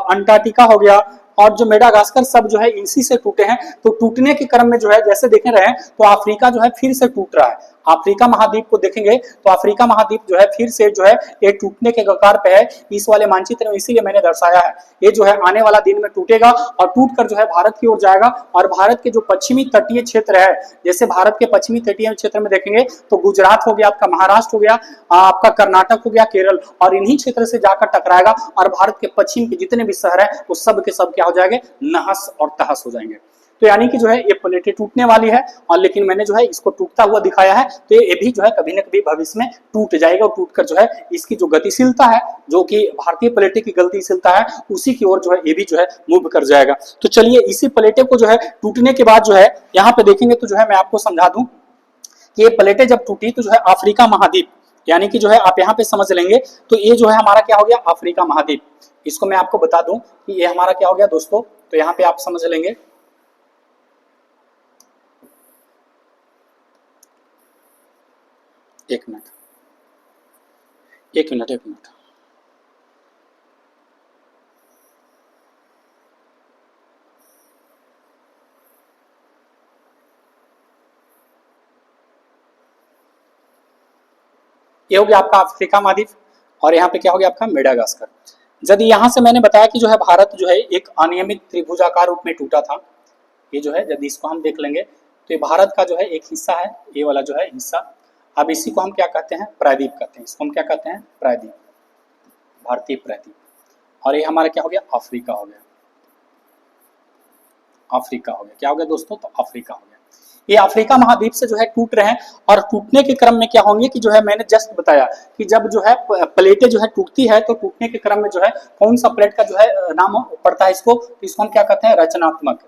अंटार्कटिका हो गया, और जो मेडागास्कर सब जो है इसी से टूटे हैं। तो टूटने के क्रम में जो है जैसे देख रहे हैं तो अफ्रीका जो है फिर से टूट रहा है। अफ्रीका महाद्वीप को देखेंगे तो अफ्रीका महाद्वीप जो है फिर से जो है ये टूटने के कगार पे है। इस वाले मानचित्र में इसीलिए मैंने दर्शाया है। ये जो है आने वाला दिन में टूटेगा और टूटकर जो है भारत की ओर जाएगा। और भारत के जो पश्चिमी तटीय क्षेत्र है, जैसे भारत के पश्चिमी तटीय क्षेत्र में देखेंगे तो गुजरात हो गया, आपका महाराष्ट्र हो गया, आपका कर्नाटक हो गया, केरल, और इन्हीं क्षेत्र से जाकर टकराएगा। और भारत के पश्चिम के जितने भी शहर है वो सब के सब क्या हो जाएंगे, नहस और तहस हो जाएंगे। तो यानी कि जो है ये प्लेटें टूटने वाली है, और लेकिन मैंने जो है इसको टूटता हुआ दिखाया है। तो ये भी जो है कभी न कभी भविष्य में टूट जाएगा, और टूटकर जो है इसकी जो गतिशीलता है, जो कि भारतीय प्लेटें की गतिशीलता है, उसी की ओर जो है ये भी जो है मूव कर जाएगा। तो चलिए, इसी प्लेटें को जो है टूटने के बाद जो है यहाँ पे देखेंगे तो जो है मैं आपको समझा दूं कि ये प्लेटें जब टूटी तो जो है अफ्रीका महाद्वीप, यानी कि जो है आप यहाँ पे समझ लेंगे तो ये जो है हमारा क्या हो गया, अफ्रीका महाद्वीप। इसको मैं आपको बता दूं कि ये हमारा क्या हो गया दोस्तों, तो यहाँ पे आप समझ लेंगे। एक मिनट। ये हो गया आपका अफ्रीका महाद्वीप, और यहाँ पे क्या हो गया आपका मेडागास्कर। यदि यहाँ से मैंने बताया कि जो है भारत जो है एक अनियमित त्रिभुजाकार रूप में टूटा था। ये जो है यदि इसको हम देख लेंगे तो ये भारत का जो है एक हिस्सा है, ये वाला जो है हिस्सा। अब इसी को हम क्या कहते हैं, प्रायद्वीप कहते हैं। इसको हम क्या कहते हैं, प्रायद्वीप, भारतीय प्रायद्वीप। और ये हमारा क्या हो गया, अफ्रीका हो गया, अफ्रीका हो गया। क्या हो गया दोस्तों, तो अफ्रीका हो गया। ये अफ्रीका महाद्वीप से जो है टूट रहे हैं, और टूटने के क्रम में क्या होंगे कि जो है मैंने जस्ट बताया कि जब जो है प्लेटें जो है टूटती है, तो टूटने के क्रम में जो है कौन सा प्लेट का जो है नाम पड़ता है इसको, तो इसको हम क्या कहते हैं, रचनात्मक।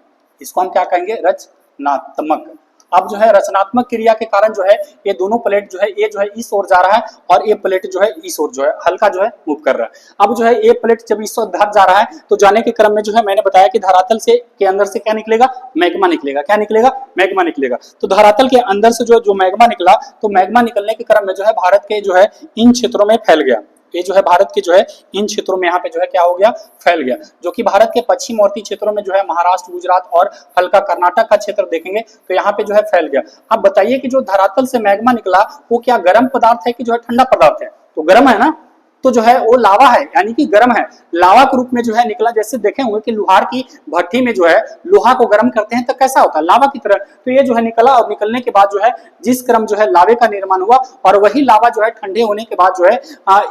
इसको हम क्या कहेंगे, रचनात्मक। अब जो है रचनात्मक क्रिया के कारण जो है ये दोनों प्लेट जो है, ये जो है इस ओर जा रहा है और ये प्लेट जो है इस ओर जो है हल्का जो है मूव कर रहा है। अब जो है ये प्लेट जब इस ओर जा रहा है, तो जाने के क्रम में जो है मैंने बताया कि धरातल से के अंदर से क्या निकलेगा, मैग्मा निकलेगा। क्या निकलेगा, मैग्मा निकलेगा। तो धरातल के अंदर से जो मैग्मा निकला, तो मैग्मा निकलने के क्रम में जो है भारत के जो है इन क्षेत्रों में फैल गया। ये जो है भारत के जो है इन क्षेत्रों में यहाँ पे जो है क्या हो गया, फैल गया, जो कि भारत के पश्चिमवर्ती क्षेत्रों में जो है महाराष्ट्र, गुजरात और हल्का कर्नाटक का क्षेत्र देखेंगे तो यहाँ पे जो है फैल गया। अब बताइए कि जो धरातल से मैग्मा निकला वो क्या गर्म पदार्थ है कि जो है ठंडा पदार्थ है, तो गर्म है ना, तो जो है वो लावा है, यानी कि गर्म है, लावा के रूप में जो है निकला। जैसे देखे होंगे कि लोहार की भट्टी में जो है लोहा को गर्म करते हैं तो कैसा होता है, लावा की तरह। तो ये जो है निकला, और निकलने के बाद जो है जिस क्रम जो है लावे का निर्माण हुआ, और वही लावा जो है ठंडे होने के बाद जो है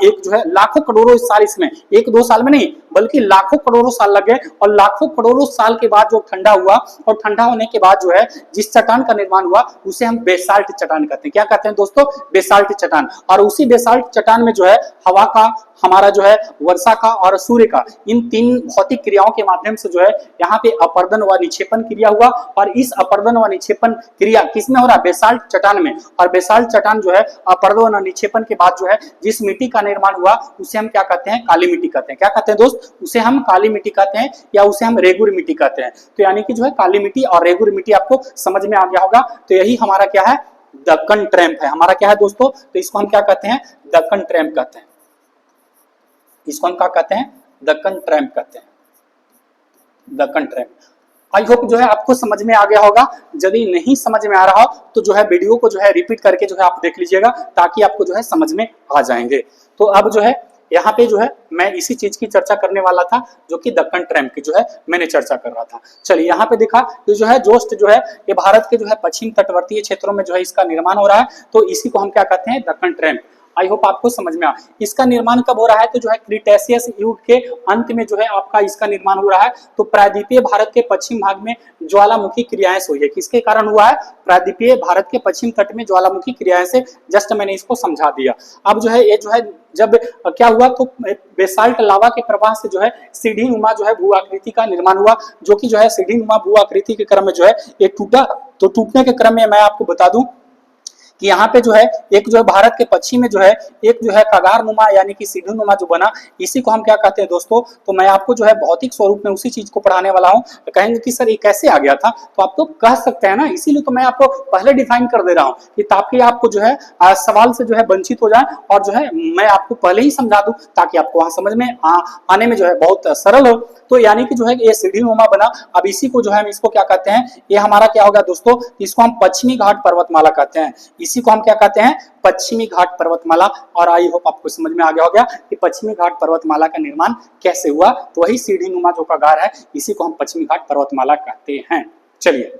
एक जो है लाखों करोड़ों साल, इसमें एक दो साल में नहीं बल्कि लाखों करोड़ों साल लग गए, और लाखों करोड़ों साल के बाद जो ठंडा हुआ, और ठंडा होने के बाद जो है जिस चट्टान का निर्माण हुआ उसे हम बेसाल्ट चट्टान कहते हैं। क्या कहते हैं दोस्तों, बेसाल्ट चट्टान। और उसी बेसाल्ट चट्टान में जो है हवा का, हमारा जो है वर्षा का और सूर्य का, इन तीन भौतिक क्रियाओं के माध्यम से जो है यहाँ पे अपर्दन व निक्षेपण क्रिया हुआ। और इस अपर्दन व निक्षेपण क्रिया किसमें हो रहा है, बेसाल्ट चट्टान में। और बेसाल्ट चट्टान जो है अपर्दन और निक्षेपण के बाद जो है जिस मिट्टी का निर्माण हुआ उसे हम क्या कहते हैं, काली मिट्टी कहते हैं। क्या कहते हैं दोस्त, उसे हम काली मिट्टी कहते हैं, या उसे हम रेगुर मिट्टी कहते हैं। तो यानी कि जो है काली मिट्टी और रेगुर मिट्टी आपको समझ में आ गया होगा। तो यही हमारा क्या है, दक्कन ट्रैम्प है। हमारा क्या है दोस्तों, तो इसको हम क्या कहते हैं, दक्कन ट्रैम्प कहते हैं। इसको हम क्या कहते हैं, दक्कन ट्रैम्प कहते हैं, दक्कन ट्रैम्प। आई होप जो है आपको समझ में आ गया होगा। यदि नहीं समझ में आ रहा हो तो जो है वीडियो को जो है रिपीट करके जो है आप देख लीजिएगा, ताकि आपको जो है समझ में आ जाएंगे। तो अब जो है यहाँ पे जो है मैं इसी चीज की चर्चा करने वाला था, जो कि दक्कन ट्रैम्प की जो है मैंने चर्चा कर रहा था। चलिए यहाँ पे देखा तो जो है जोस्ट जो है ये भारत के जो है पश्चिम तटवर्तीय क्षेत्रों में जो है इसका निर्माण हो रहा है। तो इसी को हम क्या कहते हैं, दक्कन ट्रैम्प। आई होप आपको समझ में आ। इसका निर्माण कब हो रहा है, तो जो है क्रिटेशियस युग के अंत में जो है आपका इसका निर्माण हो रहा है। तो प्रायद्वीपीय भारत के पश्चिम भाग में ज्वालामुखी क्रियाएं हुई है। किसके कारण हुआ है, प्रायद्वीपीय भारत के पश्चिम तट में ज्वालामुखी क्रियाएं से। जस्ट मैंने इसको समझा दिया। अब जो है ये जो है जब क्या हुआ, तो बेसाल्ट लावा के प्रवाह से जो है सीढ़ी नुमा जो है भू आकृति का निर्माण हुआ, जो कि जो है सीढ़ी नुमा भू आकृति के क्रम में जो है ये टूटा। तो टूटने के क्रम में मैं आपको बता दूं कि यहाँ पे जो है एक जो है भारत के पश्चिम में जो है एक जो है कगार नुमा यानी कि सीढ़ी नुमा जो बना, इसी को हम क्या कहते हैं दोस्तों। तो मैं आपको जो है भौतिक स्वरूप में उसी चीज को पढ़ाने वाला हूँ। तो कहेंगे कि सर ये कैसे आ गया था, तो आप तो कह सकते हैं ना, इसीलिए तो मैं आपको पहले डिफाइन कर दे रहा हूँ कि ताकि आपको जो है सवाल से जो है वंचित हो जाए, और जो है मैं आपको पहले ही समझा दूं ताकि आपको वहां समझ में आने में जो है बहुत सरल हो। तो यानी कि जो है ये सीढ़ी नुमा बना। अब इसी को जो है हम इसको क्या कहते हैं, ये हमारा क्या होगा दोस्तों, इसको हम पश्चिमी घाट पर्वतमाला कहते हैं। इसी को हम क्या कहते हैं, पश्चिमी घाट पर्वतमाला। और आई होप आपको समझ में आ गया होगा कि पश्चिमी घाट पर्वतमाला का निर्माण कैसे हुआ। तो वही सीढ़ी नुमा जो कगार है, इसी को हम पश्चिमी घाट पर्वतमाला कहते हैं। चलिए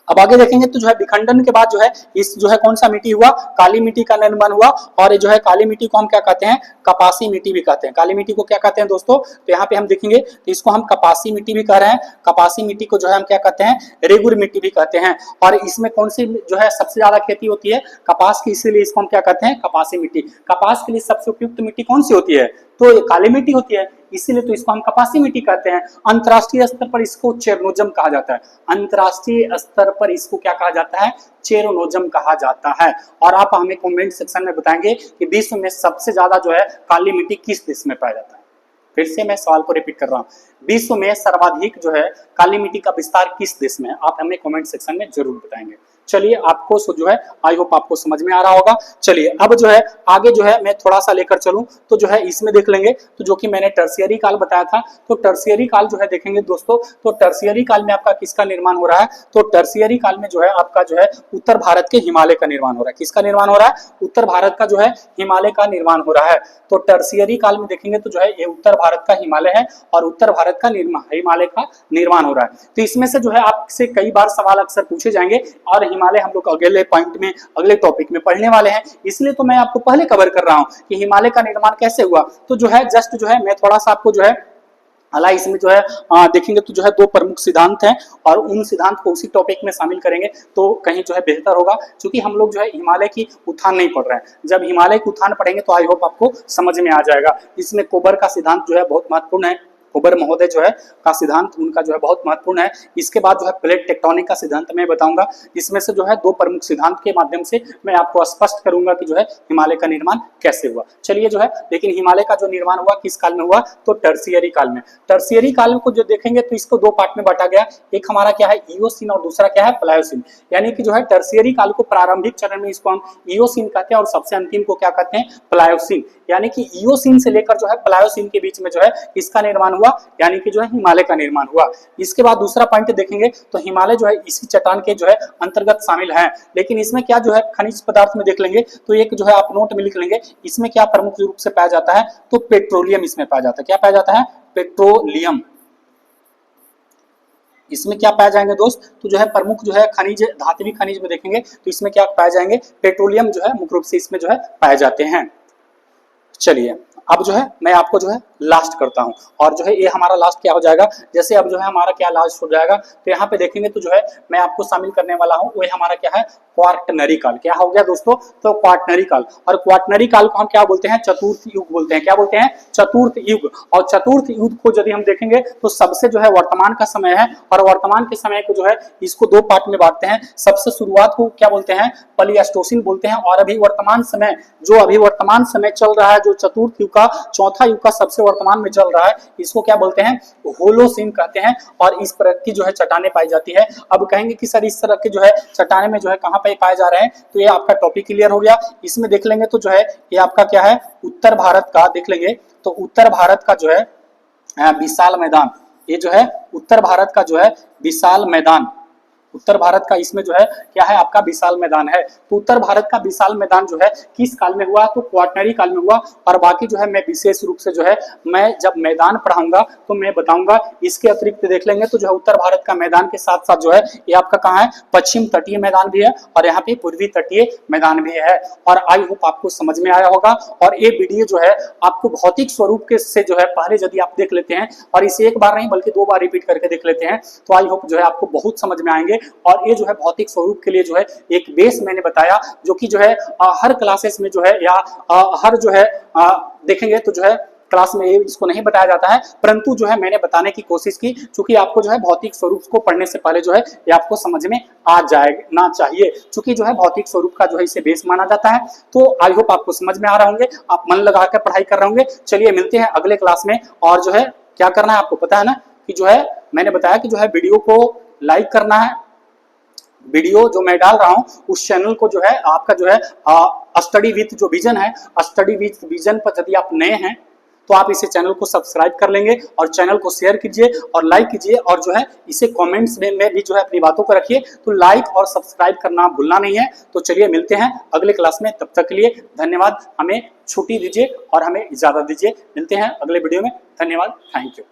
अब आगे देखेंगे तो जो है विखंडन के बाद जो है इस जो है कौन सा मिट्टी हुआ, काली मिट्टी का निर्माण हुआ। और ये जो है काली मिट्टी को हम क्या कहते हैं, कपासी मिट्टी भी कहते हैं। काली मिट्टी को क्या कहते हैं दोस्तों, तो यहाँ पे हम देखेंगे तो इसको हम कपासी मिट्टी भी कह रहे हैं। कपासी मिट्टी को जो है हम क्या कहते हैं, रेगुर मिट्टी भी कहते हैं। और इसमें कौन सी जो है सबसे ज्यादा खेती होती है, कपास की, इसीलिए इसको हम क्या कहते हैं, कपासी मिट्टी। कपास के लिए सबसे उपयुक्त मिट्टी कौन सी होती है, तो ये काली मिट्टी होती है, इसीलिए तो इसको हम कपासी मिट्टी कहते हैं। अंतरराष्ट्रीय स्तर पर इसको चेरनोजम कहा जाता है। अंतरराष्ट्रीय स्तर पर इसको क्या कहा जाता है, चेरोनोजम कहा जाता है। और आप हमें कमेंट सेक्शन में बताएंगे कि विश्व में सबसे ज्यादा जो है काली मिट्टी किस देश में पाया जाता है। फिर से मैं सवाल को रिपीट कर रहा हूँ, विश्व में सर्वाधिक जो है काली मिट्टी का विस्तार किस देश में है, आप हमें कमेंट सेक्शन में जरूर बताएंगे। चलिए आपको जो है आई होप आपको समझ में आ रहा होगा। चलिए अब जो है आगे जो है मैं थोड़ा सा लेकर चलूं तो जो है इसमें देख लेंगे तो जो कि मैंने टर्शियरी काल बताया था। तो टर्शियरी काल जो है देखेंगे दोस्तों, तो टर्शियरी काल में आपका किसका निर्माण हो रहा है, तो टर्शियरी काल में जो है आपका जो है उत्तर भारत के हिमालय का निर्माण हो रहा है। किसका निर्माण हो रहा है, उत्तर भारत का जो है हिमालय का निर्माण हो रहा है। तो टर्शियरी काल में देखेंगे तो जो है ये उत्तर भारत का हिमालय है और उत्तर भारत का हिमालय का निर्माण हो रहा है। तो इसमें से जो है आपसे कई बार सवाल अक्सर पूछे जाएंगे और हिमालय हम लोग अगले पॉइंट में, अगले टॉपिक में पढ़ने वाले हैं, इसलिए तो मैं आपको पहले कवर कर रहा हूं कि हिमालय का निर्माण कैसे हुआ। तो जो है जस्ट जो है मैं थोड़ा सा आपको जो है हालांकि इसमें जो है देखेंगे तो जो है दो प्रमुख सिद्धांत हैं और उन सिद्धांत को उसी टॉपिक में शामिल करेंगे तो कहीं जो है बेहतर होगा, क्योंकि हम लोग जो है हिमालय की उत्थान नहीं पढ़ रहे हैं। जब हिमालय की उत्थान पढ़ेंगे तो आई होप आपको समझ में आ जाएगा। इसमें कोबर का सिद्धांत जो है बहुत महत्वपूर्ण है, कोबर महोदय जो है का सिद्धांत उनका जो है बहुत महत्वपूर्ण है। इसके बाद जो है प्लेट टेक्टोनिक का सिद्धांत मैं बताऊंगा। इसमें से जो है दो प्रमुख सिद्धांत के माध्यम से मैं आपको स्पष्ट करूंगा कि जो है हिमालय का निर्माण कैसे हुआ। चलिए जो है, लेकिन हिमालय का जो निर्माण हुआ किस काल में हुआ, तो टर्शियरी काल में। टर्शियरी काल को जो देखेंगे तो इसको दो पार्ट में बांटा गया, एक हमारा क्या है इओसीन और दूसरा क्या है प्लायोसीन। यानी कि जो है टर्शियरी काल को प्रारंभिक चरण में इसको हम इओसीन कहते हैं और सबसे अंतिम को क्या कहते हैं प्लायोसीन। यानी कि इओसीन से लेकर जो है प्लायोसीन के बीच में जो है इसका निर्माण हुआ, यानी कि जो है हिमालय का निर्माण हुआ। इसके बाद दूसरा पॉइंट देखेंगे तो हिमालय जो है इसी चट्टान के जो है अंतर्गत शामिल है, लेकिन इसमें क्या जो है खनिज पदार्थ में देख लेंगे तो एक जो है आप नोट में लिख लेंगे, इसमें क्या प्रमुख रूप से पाया जाता है, तो पेट्रोलियम इसमें पाया जाता है। क्या पाया जाता है, पेट्रोलियम। इसमें क्या पाए जाएंगे दोस्त, तो जो है प्रमुख जो है खनिज, धात्विक खनिज में देखेंगे तो इसमें क्या पाए जाएंगे, पेट्रोलियम जो है मुख्य रूप से इसमें जो है पाए जाते हैं। चलिए अब जो है मैं आपको जो है लास्ट करता हूं और जो है ये हमारा लास्ट क्या हो जाएगा, जैसे अब जो है हमारा क्या लास्ट हो जाएगा तो यहाँ पे देखेंगे तो जो है मैं आपको शामिल करने वाला हूं वो हमारा क्या है क्वार्टनरी काल। क्या हो गया दोस्तों, तो क्वार्टनरी काल। और क्वार्टनरी काल को हम क्या बोलते हैं, चतुर्थ युग बोलते हैं। क्या बोलते हैं, चतुर्थ युग। और चतुर्थ युग को यदि हम देखेंगे तो सबसे जो है वर्तमान का समय है और वर्तमान के समय को जो है इसको दो पार्ट में बांटते हैं। सबसे शुरुआत को क्या बोलते हैं, प्लेइस्टोसिन बोलते हैं, और अभी वर्तमान समय जो अभी वर्तमान समय चल रहा है, जो चतुर्थ युग का चौथा युग का सबसे वर्तमान में चल रहा है, इसको क्या बोलते हैं, होलोसिन कहते हैं। और इस तरह की जो है चट्टानें पाई जाती है। अब कहेंगे कि सर इस तरह के जो है चट्टानें में जो है कहां पे पाए जा रहे हैं, तो ये आपका टॉपिक क्लियर हो गया। इसमें देख लेंगे तो जो है ये आपका क्या है उत्तर भारत का, देख लेंगे तो उत्तर भारत का जो है विशाल मैदान, ये जो है उत्तर भारत का जो है विशाल मैदान, उत्तर भारत का इसमें जो है क्या है आपका विशाल मैदान है। तो उत्तर भारत का विशाल मैदान जो है किस काल में हुआ, तो क्वार्टनरी काल में हुआ। और बाकी जो है मैं विशेष रूप से जो है मैं जब मैदान पढ़ाऊंगा तो मैं बताऊंगा। इसके अतिरिक्त देख लेंगे तो जो है उत्तर भारत का मैदान के साथ साथ जो है ये आपका कहाँ है, पश्चिम तटीय मैदान भी है और यहाँ पे पूर्वी तटीय मैदान भी है। और आई होप आपको समझ में आया होगा। और ये वीडियो जो है आपको भौतिक स्वरूप के से जो है पहले यदि आप देख लेते हैं और इसे एक बार नहीं बल्कि दो बार रिपीट करके देख लेते हैं तो आई होप जो है आपको बहुत समझ में आएंगे। और ये जो है भौतिक स्वरूप के लिए जो है एक बेस मैंने बताया, जो कि जो है हर क्लासेस में जो है या हर जो है देखेंगे तो जो है क्लास में इसको नहीं बताया जाता है, परंतु जो है मैंने बताने की कोशिश की, क्योंकि आपको जो है भौतिक स्वरूप को पढ़ने से पहले जो है ये आपको समझ में आ जाना चाहिए, क्योंकि जो है भौतिक स्वरूप का जो है इसे बेस माना जाता है। तो आई होप आपको समझ में आ रहा होंगे, आप मन लगाकर पढ़ाई कर रहे होंगे। चलिए मिलते हैं अगले क्लास में। और जो है क्या करना है आपको पता है ना, कि जो है मैंने बताया कि जो है वीडियो को लाइक करना है। वीडियो जो मैं डाल रहा हूं उस चैनल को जो है आपका जो है स्टडी विथ जो विजन है, स्टडी विथ विजन पर यदि आप नए हैं तो आप इसे चैनल को सब्सक्राइब कर लेंगे और चैनल को शेयर कीजिए और लाइक कीजिए। और जो है इसे कमेंट्स में भी जो है अपनी बातों को रखिए। तो लाइक और सब्सक्राइब करना भूलना नहीं है। तो चलिए मिलते हैं अगले क्लास में, तब तक के लिए धन्यवाद। हमें छुट्टी दीजिए और हमें इजाजत दीजिए। मिलते हैं अगले वीडियो में। धन्यवाद, थैंक यू।